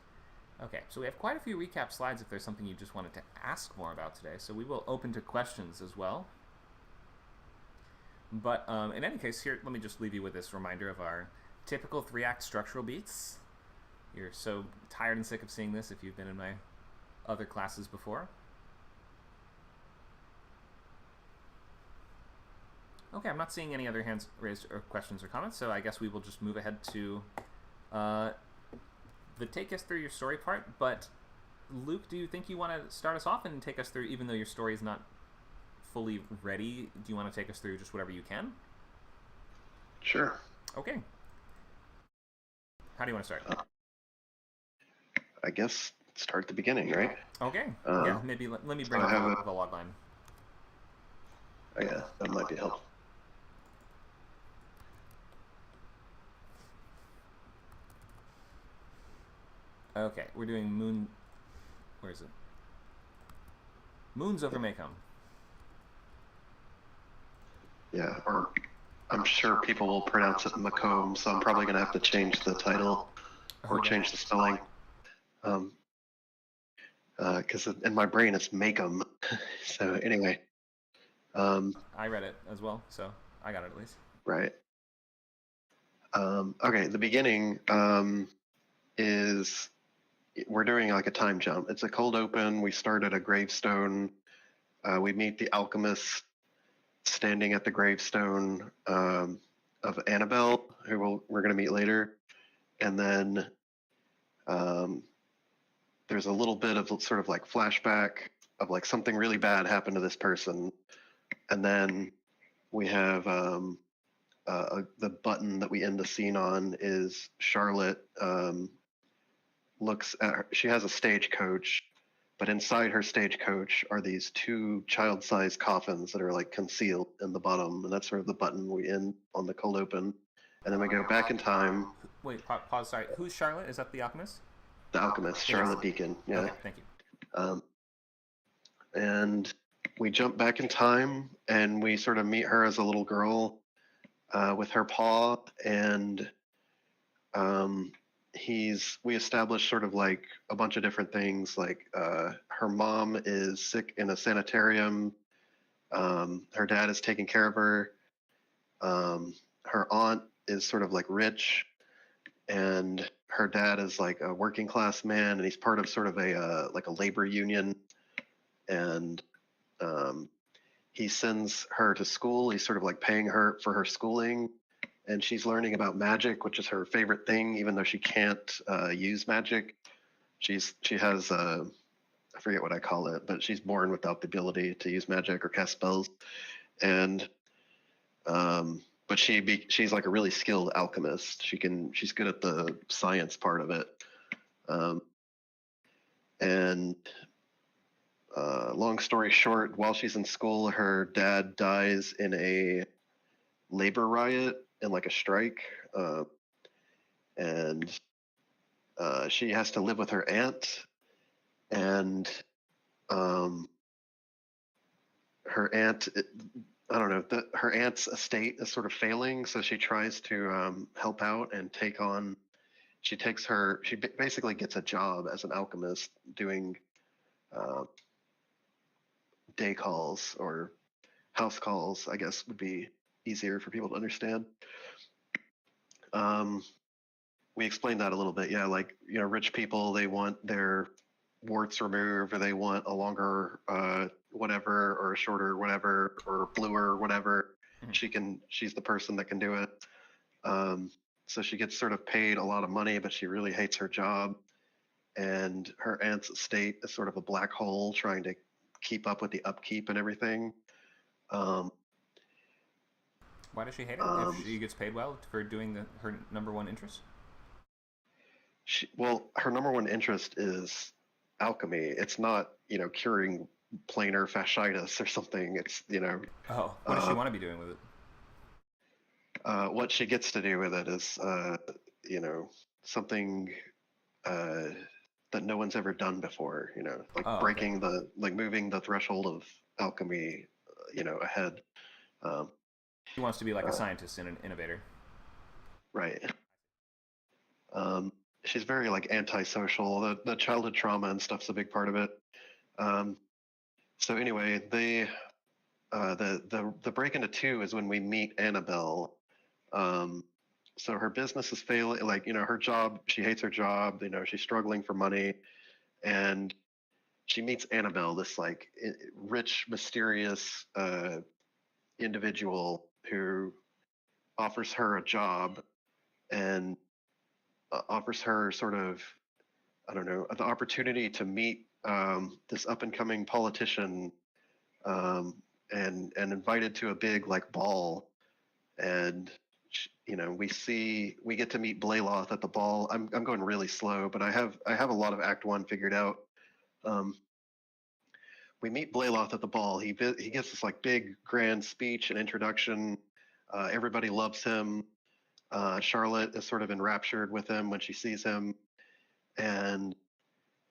Okay, so we have quite a few recap slides if there's something you just wanted to ask more about today, so we will open to questions as well. But in any case, here, let me just leave you with this reminder of our typical 3-act structural beats. You're so tired and sick of seeing this if you've been in my other classes before. Okay, I'm not seeing any other hands raised or questions or comments, so I guess we will just move ahead to the take us through your story part. But Luke, do you think you want to start us off and take us through, even though your story is not fully ready, do you want to take us through just whatever you can? Sure. Okay. How do you want to start? I guess start at the beginning, right? Okay. Yeah, maybe let me bring up the log line. Oh, yeah, that might be helpful. Okay, we're doing Moon... Where is it? Moons over Maycomb. Yeah, or I'm sure people will pronounce it Macomb, so I'm probably going to have to change the title or Okay. change the spelling. Because in my brain it's Macomb. So anyway. I read it as well, so I got it at least. Right. Okay, the beginning is we're doing like a time jump. It's a cold open. We start at a gravestone. We meet the alchemist standing at the gravestone of Annabelle, who we're going to meet later. And then there's a little bit of sort of like flashback of like something really bad happened to this person. And then we have the button that we end the scene on is Charlotte looks at her. She has a stagecoach, but inside her stagecoach are these two child-sized coffins that are like concealed in the bottom, and that's sort of the button we end on the cold open. And then we go back in time. Wait, pause. Sorry, who's Charlotte? Is that the alchemist? The alchemist, Charlotte Deacon. Yeah. Okay, thank you. And we jump back in time, and we sort of meet her as a little girl with her paw, and we establish sort of like a bunch of different things, like her mom is sick in a sanitarium, her dad is taking care of her, her aunt is sort of like rich, and her dad is like a working class man, and he's part of sort of a like a labor union, and he sends her to school. He's sort of like paying her for her schooling, and she's learning about magic, which is her favorite thing, even though she can't use magic. She has I forget what I call it, but she's born without the ability to use magic or cast spells, and but she's like a really skilled alchemist. She's good at the science part of it, and long story short, while she's in school, her dad dies in a labor riot and like a strike, and she has to live with her aunt, and her aunt, I don't know, her aunt's estate is sort of failing, so she tries to help out and take on. She basically gets a job as an alchemist doing day calls or house calls, I guess would be easier for people to understand. We explained that a little bit. Yeah, like, rich people, they want their warts removed, or they want a longer whatever, or a shorter whatever, or bluer whatever. Mm-hmm. She's the person that can do it. So she gets sort of paid a lot of money, but she really hates her job. And her aunt's estate is sort of a black hole trying to keep up with the upkeep and everything. Why does she hate it if she gets paid well for doing her number one interest? Her number one interest is alchemy. It's not, curing plantar fasciitis or something. It's, Oh, what does she want to be doing with it? What she gets to do with it is, something that no one's ever done before, like breaking moving the threshold of alchemy, ahead. She wants to be like a scientist and an innovator. Right. She's very like antisocial. The childhood trauma and stuff's a big part of it. So anyway, the break into 2 is when we meet Annabelle. So her business is failing. Like, her job, she hates her job. She's struggling for money, and she meets Annabelle, this like rich, mysterious individual who offers her a job and offers her sort of, I don't know, the opportunity to meet this up and coming politician, and invited to a big like ball, and we get to meet Blayloth at the ball. I'm going really slow, but I have a lot of Act 1 figured out. We meet Blayloth at the ball. He gets this like big grand speech and introduction. Everybody loves him. Charlotte is sort of enraptured with him when she sees him, and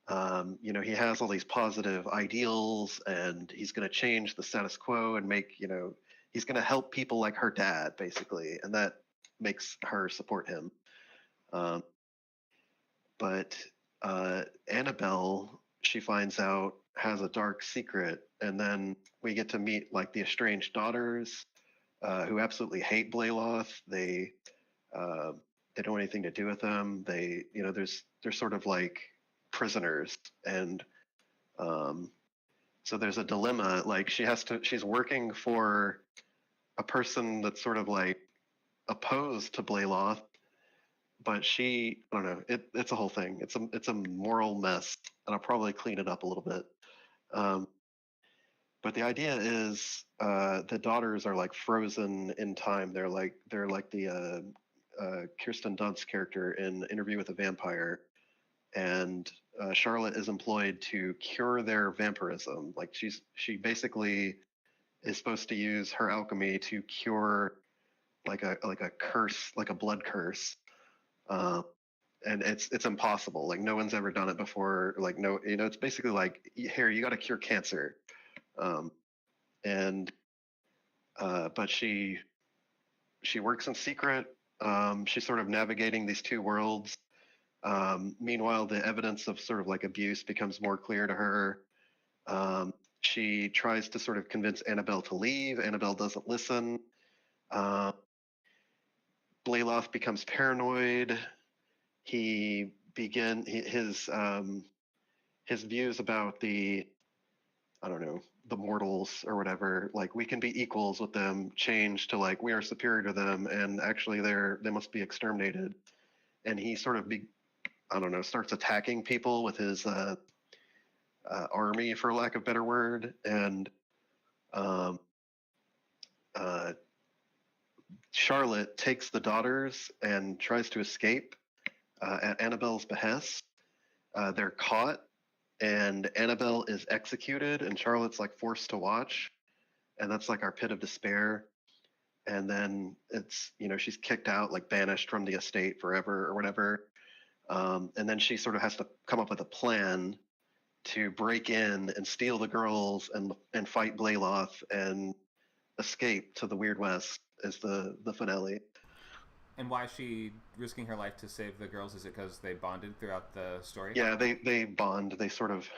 He has all these positive ideals, and he's going to change the status quo and make, he's going to help people like her dad, basically, and that makes her support him. But Annabelle, she finds out, has a dark secret, and then we get to meet like the estranged daughters, who absolutely hate Blayloth. They don't want anything to do with them. They're sort of like prisoners, and so there's a dilemma. Like she's working for a person that's sort of like opposed to Blayloth, but I don't know. It's a whole thing. It's a moral mess, and I'll probably clean it up a little bit. But the idea is the daughters are like frozen in time. They're like the Kirsten Dunst character in Interview with a Vampire, and Charlotte is employed to cure their vampirism. Like she basically is supposed to use her alchemy to cure like a curse, like a blood curse. And it's impossible. Like no one's ever done it before. Like no, it's basically like, here, you got to cure cancer. But she works in secret. She's sort of navigating these two worlds. Meanwhile, the evidence of sort of like abuse becomes more clear to her. She tries to sort of convince Annabelle to leave. Annabelle doesn't listen. Blayloth becomes paranoid. His views about the mortals or whatever, like we can be equals with them, change to like we are superior to them, and actually they must be exterminated. And he sort of starts attacking people with his army, for lack of a better word, and Charlotte takes the daughters and tries to escape at Annabelle's behest. They're caught, and Annabelle is executed, and Charlotte's like forced to watch, and that's like our pit of despair. And then it's she's kicked out, like banished from the estate forever or whatever. And then she sort of has to come up with a plan to break in and steal the girls and fight Blayloth and escape to the Weird West is the finale. And why is she risking her life to save the girls? Is it because they bonded throughout the story? Yeah, they bond. They sort of,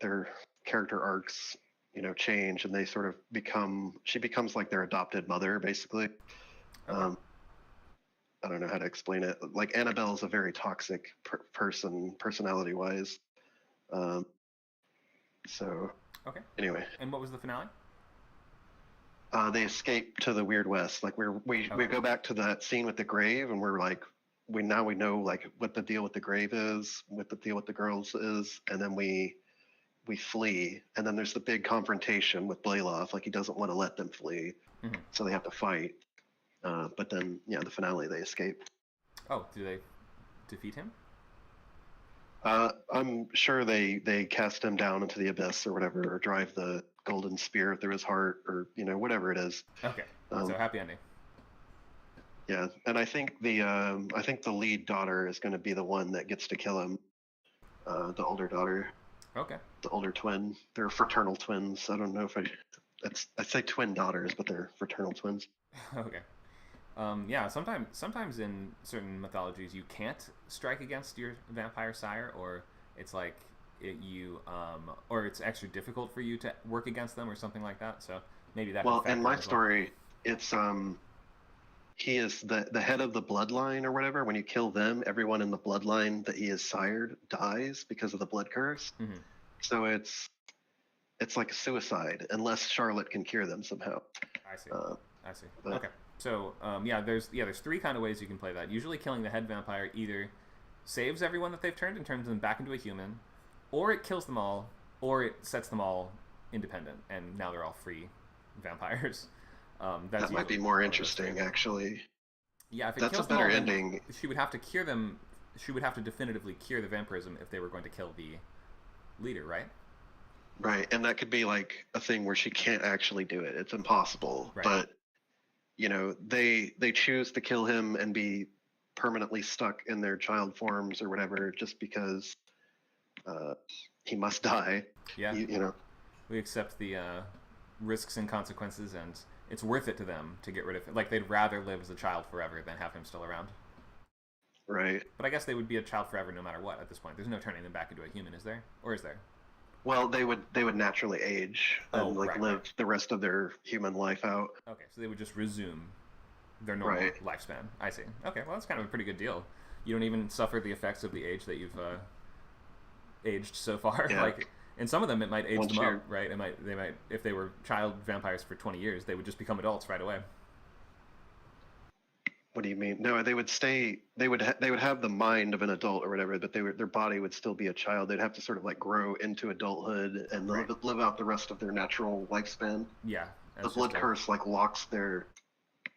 their character arcs, change, and they sort of she becomes like their adopted mother, basically. Okay. I don't know how to explain it. Like Annabelle is a very toxic person, personality-wise. So. Okay. Anyway. And what was the finale? They escape to the Weird West. Like we go back to that scene with the grave, and we're like, we know like what the deal with the grave is, what the deal with the girls is, and then we flee. And then there's the big confrontation with Blayloth. Like he doesn't want to let them flee, so they have to fight. But then, the finale, they escape. Oh, do they defeat him? I'm sure they cast him down into the abyss or whatever, or drive the golden spear through his heart, or whatever it is. Okay, so happy ending. Yeah, and I think the lead daughter is going to be the one that gets to kill him. The older daughter. Okay. The older twin. They're fraternal twins. I don't know if I say twin daughters, but they're fraternal twins. Okay. Yeah, sometimes in certain mythologies you can't strike against your vampire sire, or it's like or it's extra difficult for you to work against them, or something like that. So maybe that. Well, in my story, it's he is the head of the bloodline or whatever. When you kill them, everyone in the bloodline that he has sired dies because of the blood curse. Mm-hmm. So it's like a suicide unless Charlotte can cure them somehow. I see. Okay. So there's three kind of ways you can play that. Usually killing the head vampire either saves everyone that they've turned and turns them back into a human, or it kills them all, or it sets them all independent and now they're all free vampires. That might be more interesting, actually. Yeah, if it that's kills a better them all, ending. She would have to cure them. She would have to definitively cure the vampirism if they were going to kill the leader, right? Right, and that could be like a thing where she can't actually do it. It's impossible, right. But they choose to kill him and be permanently stuck in their child forms or whatever, just because he must die. Yeah. You know, We accept the risks and consequences, and it's worth it to them to get rid of it. Like, they'd rather live as a child forever than have him still around. right? But I guess they would be a child forever no matter what at this point. There's no turning them back into a human, is there? Or is there? Well, they would naturally age and right, live right. the rest of their human life out. Okay, so they would just resume their normal Right. lifespan. I see. Okay, well, that's kind of a pretty good deal. You don't even suffer the effects of the age that you've aged so far. Yeah. Like, and some of them, it might age Once them you're- up, right? They might, if they were child vampires for 20 years, they would just become adults right away. What do you mean? No, they would stay. They would have the mind of an adult or whatever, but their body would still be a child. They'd have to sort of like grow into adulthood and Right. live out the rest of their natural lifespan. Yeah. The that's blood just curse like locks their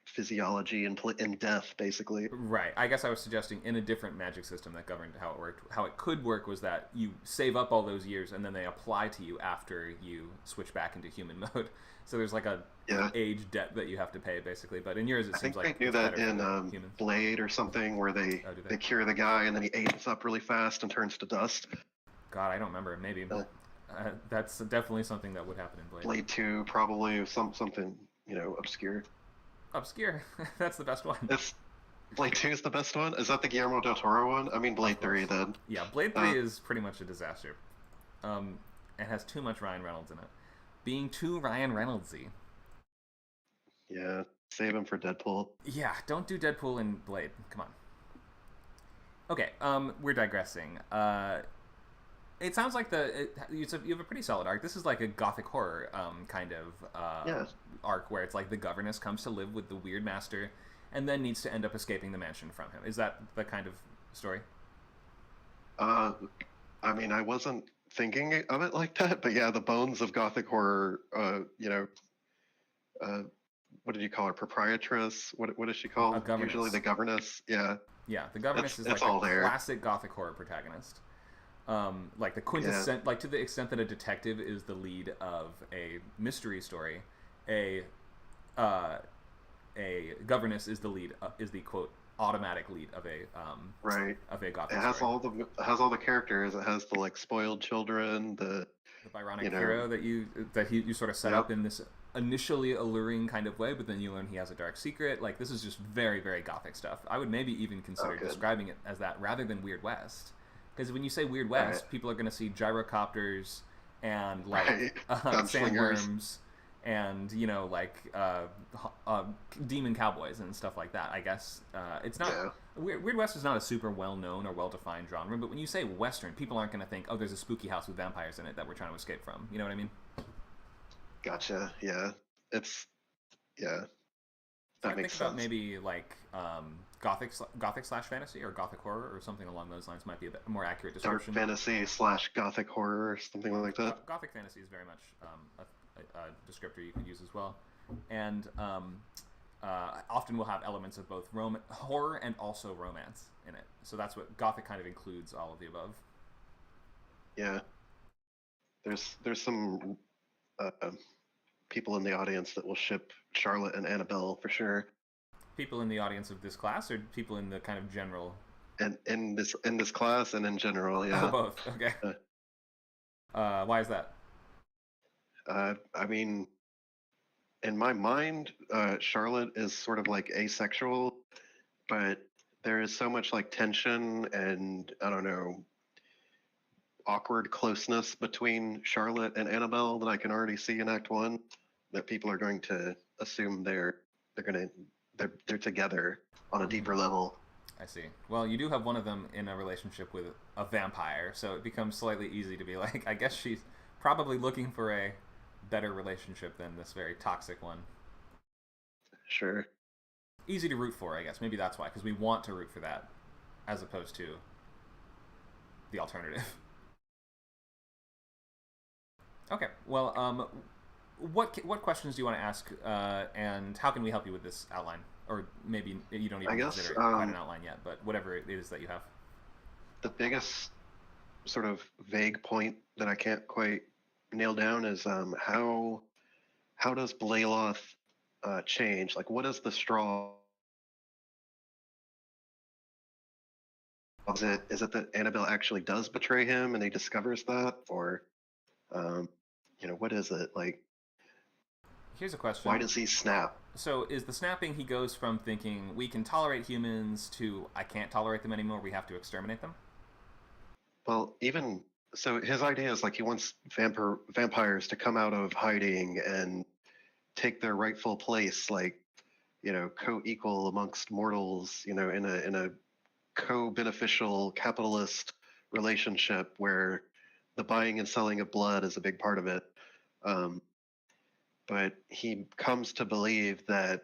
physiology in death, basically. Right. I guess I was suggesting in a different magic system that governed how it worked. How it could work was that you save up all those years and then they apply to you after you switch back into human mode. So there's like a Yeah. age debt that you have to pay, basically. But in yours, it I seems think like they do it's that better for in the humans. Blade or something, where they Oh, do they? they cure the guy and then he ages up really fast and turns to dust. God, I don't remember. Maybe. That's definitely something that would happen in Blade. Blade 2 probably something obscure. Obscure. That's the best one. It's Blade 2 is the best one. Is that the Guillermo del Toro one? I mean Blade 3 then. Yeah, Blade 3 is pretty much a disaster. It has too much Ryan Reynolds in it. Being too Ryan Reynoldsy. Yeah, save him for Deadpool. Yeah, don't do Deadpool in Blade. Come on. Okay, we're digressing. It sounds like you have a pretty solid arc. This is like a gothic horror kind of arc where it's like the governess comes to live with the weird master and then needs to end up escaping the mansion from him. Is that the kind of story? I mean, I wasn't thinking of it like that, but yeah, the bones of gothic horror. What did you call her? Proprietress? What is she called? A governess. Usually the governess. Yeah. Yeah, the governess is That's like all a there. classic gothic horror protagonist. Like the quintessence, like to the extent that a detective is the lead of a mystery story, a governess is the lead, is the quote automatic lead of a Right. of a gothic It has story. all the characters. It has the like spoiled children. The Byronic hero that you sort of set up in this initially alluring kind of way, but then you learn he has a dark secret. Like, this is just very, very gothic stuff. I would maybe even consider describing it as that rather than Weird West, because when you say Weird West, people are going to see gyrocopters and like sandworms and demon cowboys and stuff like that. I guess it's not Weird West is not a super well known or well defined genre, but when you say Western, people aren't going to think, oh, there's a spooky house with vampires in it that we're trying to escape from. You know what I mean? Gotcha. Yeah. It's that So I makes think about sense. maybe like gothic slash fantasy or gothic horror or something along those lines might be a bit more accurate Dark description. fantasy / gothic horror or something like that. Gothic fantasy is very much a descriptor you could use as well, and often will have elements of both horror and also romance in it. So that's what Gothic kind of includes, all of the above. Yeah. There's some people in the audience that will ship Charlotte and Annabelle for sure. People in the audience of this class, or people in the kind of general? And in this class and in general, yeah. Oh, both. Okay. Why is that? I mean, in my mind, Charlotte is sort of like asexual, but there is so much like tension and I don't know, awkward closeness between Charlotte and Annabelle that I can already see in Act 1 that people are going to assume they're together on a deeper level. I see. Well, you do have one of them in a relationship with a vampire, so it becomes slightly easy to be like, I guess she's probably looking for a better relationship than this very toxic one. Sure. Easy to root for, I guess. Maybe that's why, because we want to root for that, as opposed to the alternative. Okay. Well, what questions do you want to ask, and how can we help you with this outline? Or maybe you don't even consider it quite an outline yet, but whatever it is that you have. The biggest sort of vague point that I can't quite nail down is how does Blayloth change? Like, what is the straw? Is it that Annabelle actually does betray him and he discovers that, or what is it like? Here's a question. Why does he snap? So is the snapping he goes from thinking we can tolerate humans to I can't tolerate them anymore, we have to exterminate them? Well, even so, his idea is like he wants vampires to come out of hiding and take their rightful place, like co-equal amongst mortals, in a co-beneficial capitalist relationship where the buying and selling of blood is a big part of it. But he comes to believe that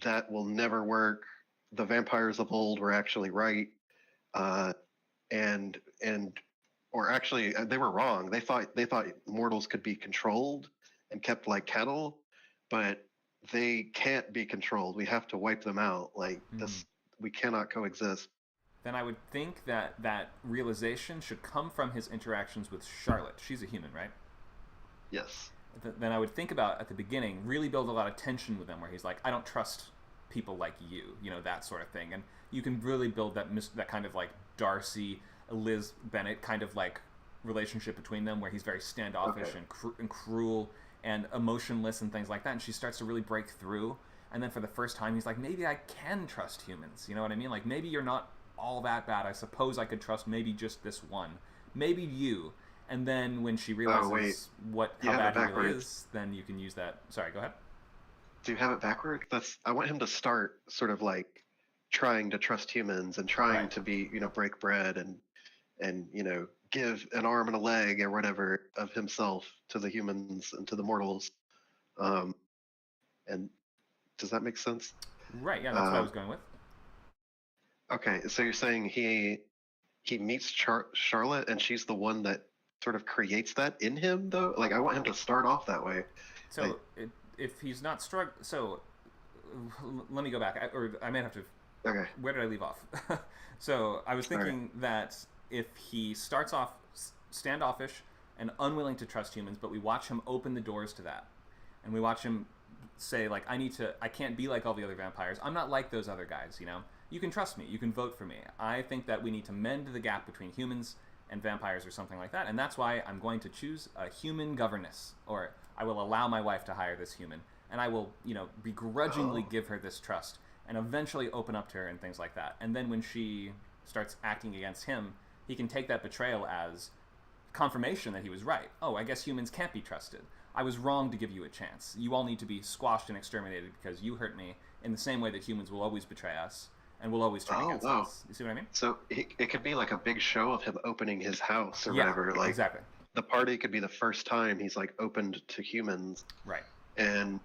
that will never work. The vampires of old were actually right, and or actually they were wrong. They thought mortals could be controlled and kept like cattle, but they can't be controlled. We have to wipe them out. Like this, we cannot coexist. Then I would think that that realization should come from his interactions with Charlotte. She's a human, right? Yes. Then I would think about at the beginning, really build a lot of tension with him, where he's like, I don't trust people like you, that sort of thing. And you can really build that kind of like Darcy, Liz Bennett kind of like relationship between them, where he's very standoffish and cruel and emotionless and things like that. And she starts to really break through. And then for the first time, he's like, maybe I can trust humans. You know what I mean? Like, maybe you're not all that bad. I suppose I could trust maybe just this one. Maybe you. And then when she realizes how bad he really is, then you can use that. Sorry, go ahead. Do you have it backward? I want him to start sort of like trying to trust humans and trying to be, break bread and give an arm and a leg or whatever of himself to the humans and to the mortals. And does that make sense? Right. Yeah, that's what I was going with. Okay, so you're saying he meets Charlotte and she's the one that sort of creates that in him, though? Like, I want him to start off that way. So if he's not struck, so let me go back, or I may have to. Okay. Where did I leave off? So I was thinking that if he starts off standoffish and unwilling to trust humans, but we watch him open the doors to that, and we watch him say like, I can't be like all the other vampires. I'm not like those other guys. You can trust me. You can vote for me. I think that we need to mend the gap between humans and vampires or something like that, and that's why I'm going to choose a human governess, or I will allow my wife to hire this human, and I will, begrudgingly give her this trust, and eventually open up to her and things like that. And then when she starts acting against him, he can take that betrayal as confirmation that he was right. Oh, I guess humans can't be trusted. I was wrong to give you a chance. You all need to be squashed and exterminated because you hurt me, in the same way that humans will always betray us and will always turn against us. You see what I mean? So it could be like a big show of him opening his house or whatever. Like, exactly. The party could be the first time he's like opened to humans. Right. And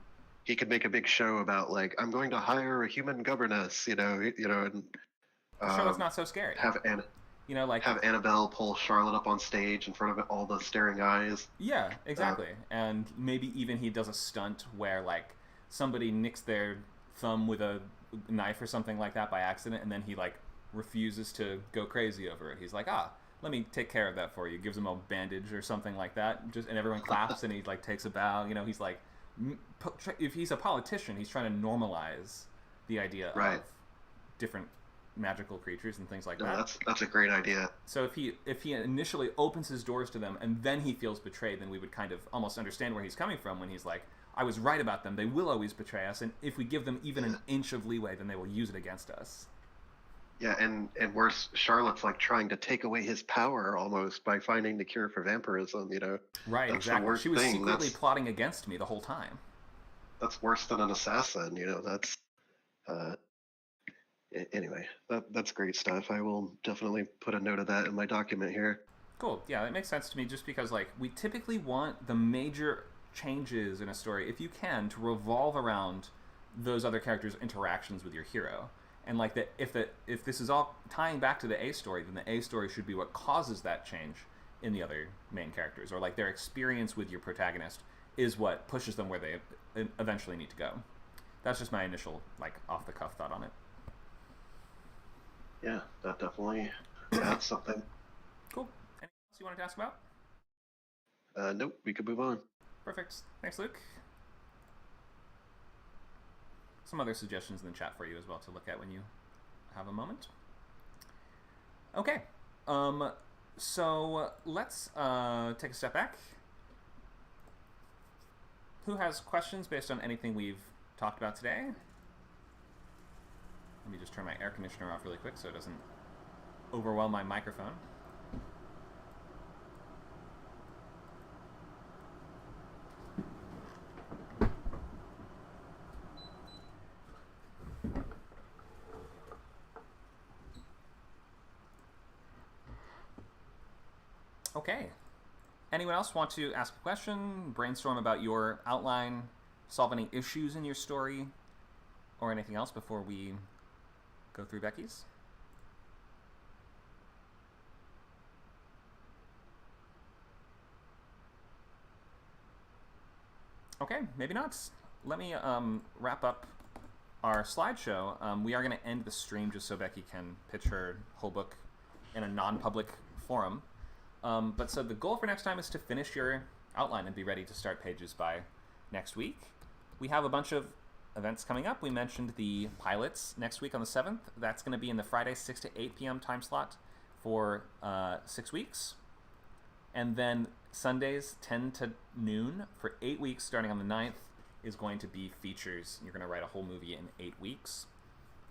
he could make a big show about like, I'm going to hire a human governess, and Charlotte's not so scary. Have Annabelle pull Charlotte up on stage in front of all the staring eyes. Yeah, exactly. And maybe even he does a stunt where like somebody nicks their thumb with a knife or something like that by accident, and then he like refuses to go crazy over it. He's like, let me take care of that for you. Gives him a bandage or something like that, and everyone claps and he like takes a bow. He's like, if he's a politician, he's trying to normalize the idea of different magical creatures and things like that. That's a great idea. So if he initially opens his doors to them and then he feels betrayed, then we would kind of almost understand where he's coming from when he's like, I was right about them. They will always betray us, and if we give them even an inch of leeway, then they will use it against us. Yeah, and worse, Charlotte's like trying to take away his power almost by finding the cure for vampirism, Right, that's exactly. She was secretly plotting against me the whole time. That's worse than an assassin, that's anyway, that's great stuff. I will definitely put a note of that in my document here. Cool. Yeah, that makes sense to me, just because like we typically want the major changes in a story, if you can, to revolve around those other characters' interactions with your hero. And like if this is all tying back to the A story, then the A story should be what causes that change in the other main characters, or like their experience with your protagonist is what pushes them where they eventually need to go. That's just my initial like off the cuff thought on it. Yeah, that definitely adds something. Cool. Anything else you wanted to ask about? Nope, we could move on. Perfect. Thanks, Luke. Some other suggestions in the chat for you as well to look at when you have a moment. Okay. So let's take a step back. Who has questions based on anything we've talked about today? Let me just turn my air conditioner off really quick so it doesn't overwhelm my microphone. Okay. Anyone else want to ask a question, brainstorm about your outline, solve any issues in your story, or anything else before we go through Becky's? Okay, maybe not. Let me wrap up our slideshow. We are going to end the stream just so Becky can pitch her whole book in a non-public forum. But so the goal for next time is to finish your outline and be ready to start pages by next week. We have a bunch of events coming up. We mentioned the pilots next week on the 7th. That's going to be in the Friday 6 to 8 p.m. time slot for 6 weeks. And then Sundays 10 to noon for 8 weeks starting on the 9th is going to be features. You're going to write a whole movie in 8 weeks.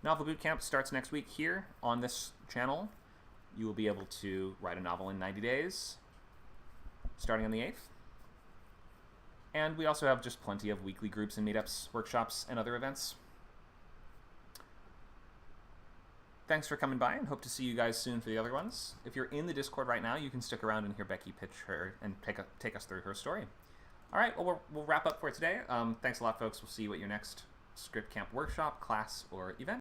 Novel Bootcamp starts next week here on this channel. You will be able to write a novel in 90 days, starting on the 8th. And we also have just plenty of weekly groups and meetups, workshops, and other events. Thanks for coming by, and hope to see you guys soon for the other ones. If you're in the Discord right now, you can stick around and hear Becky pitch her and take us through her story. All right, well, we'll wrap up for today. Thanks a lot, folks. We'll see you at your next Script Camp workshop, class, or event.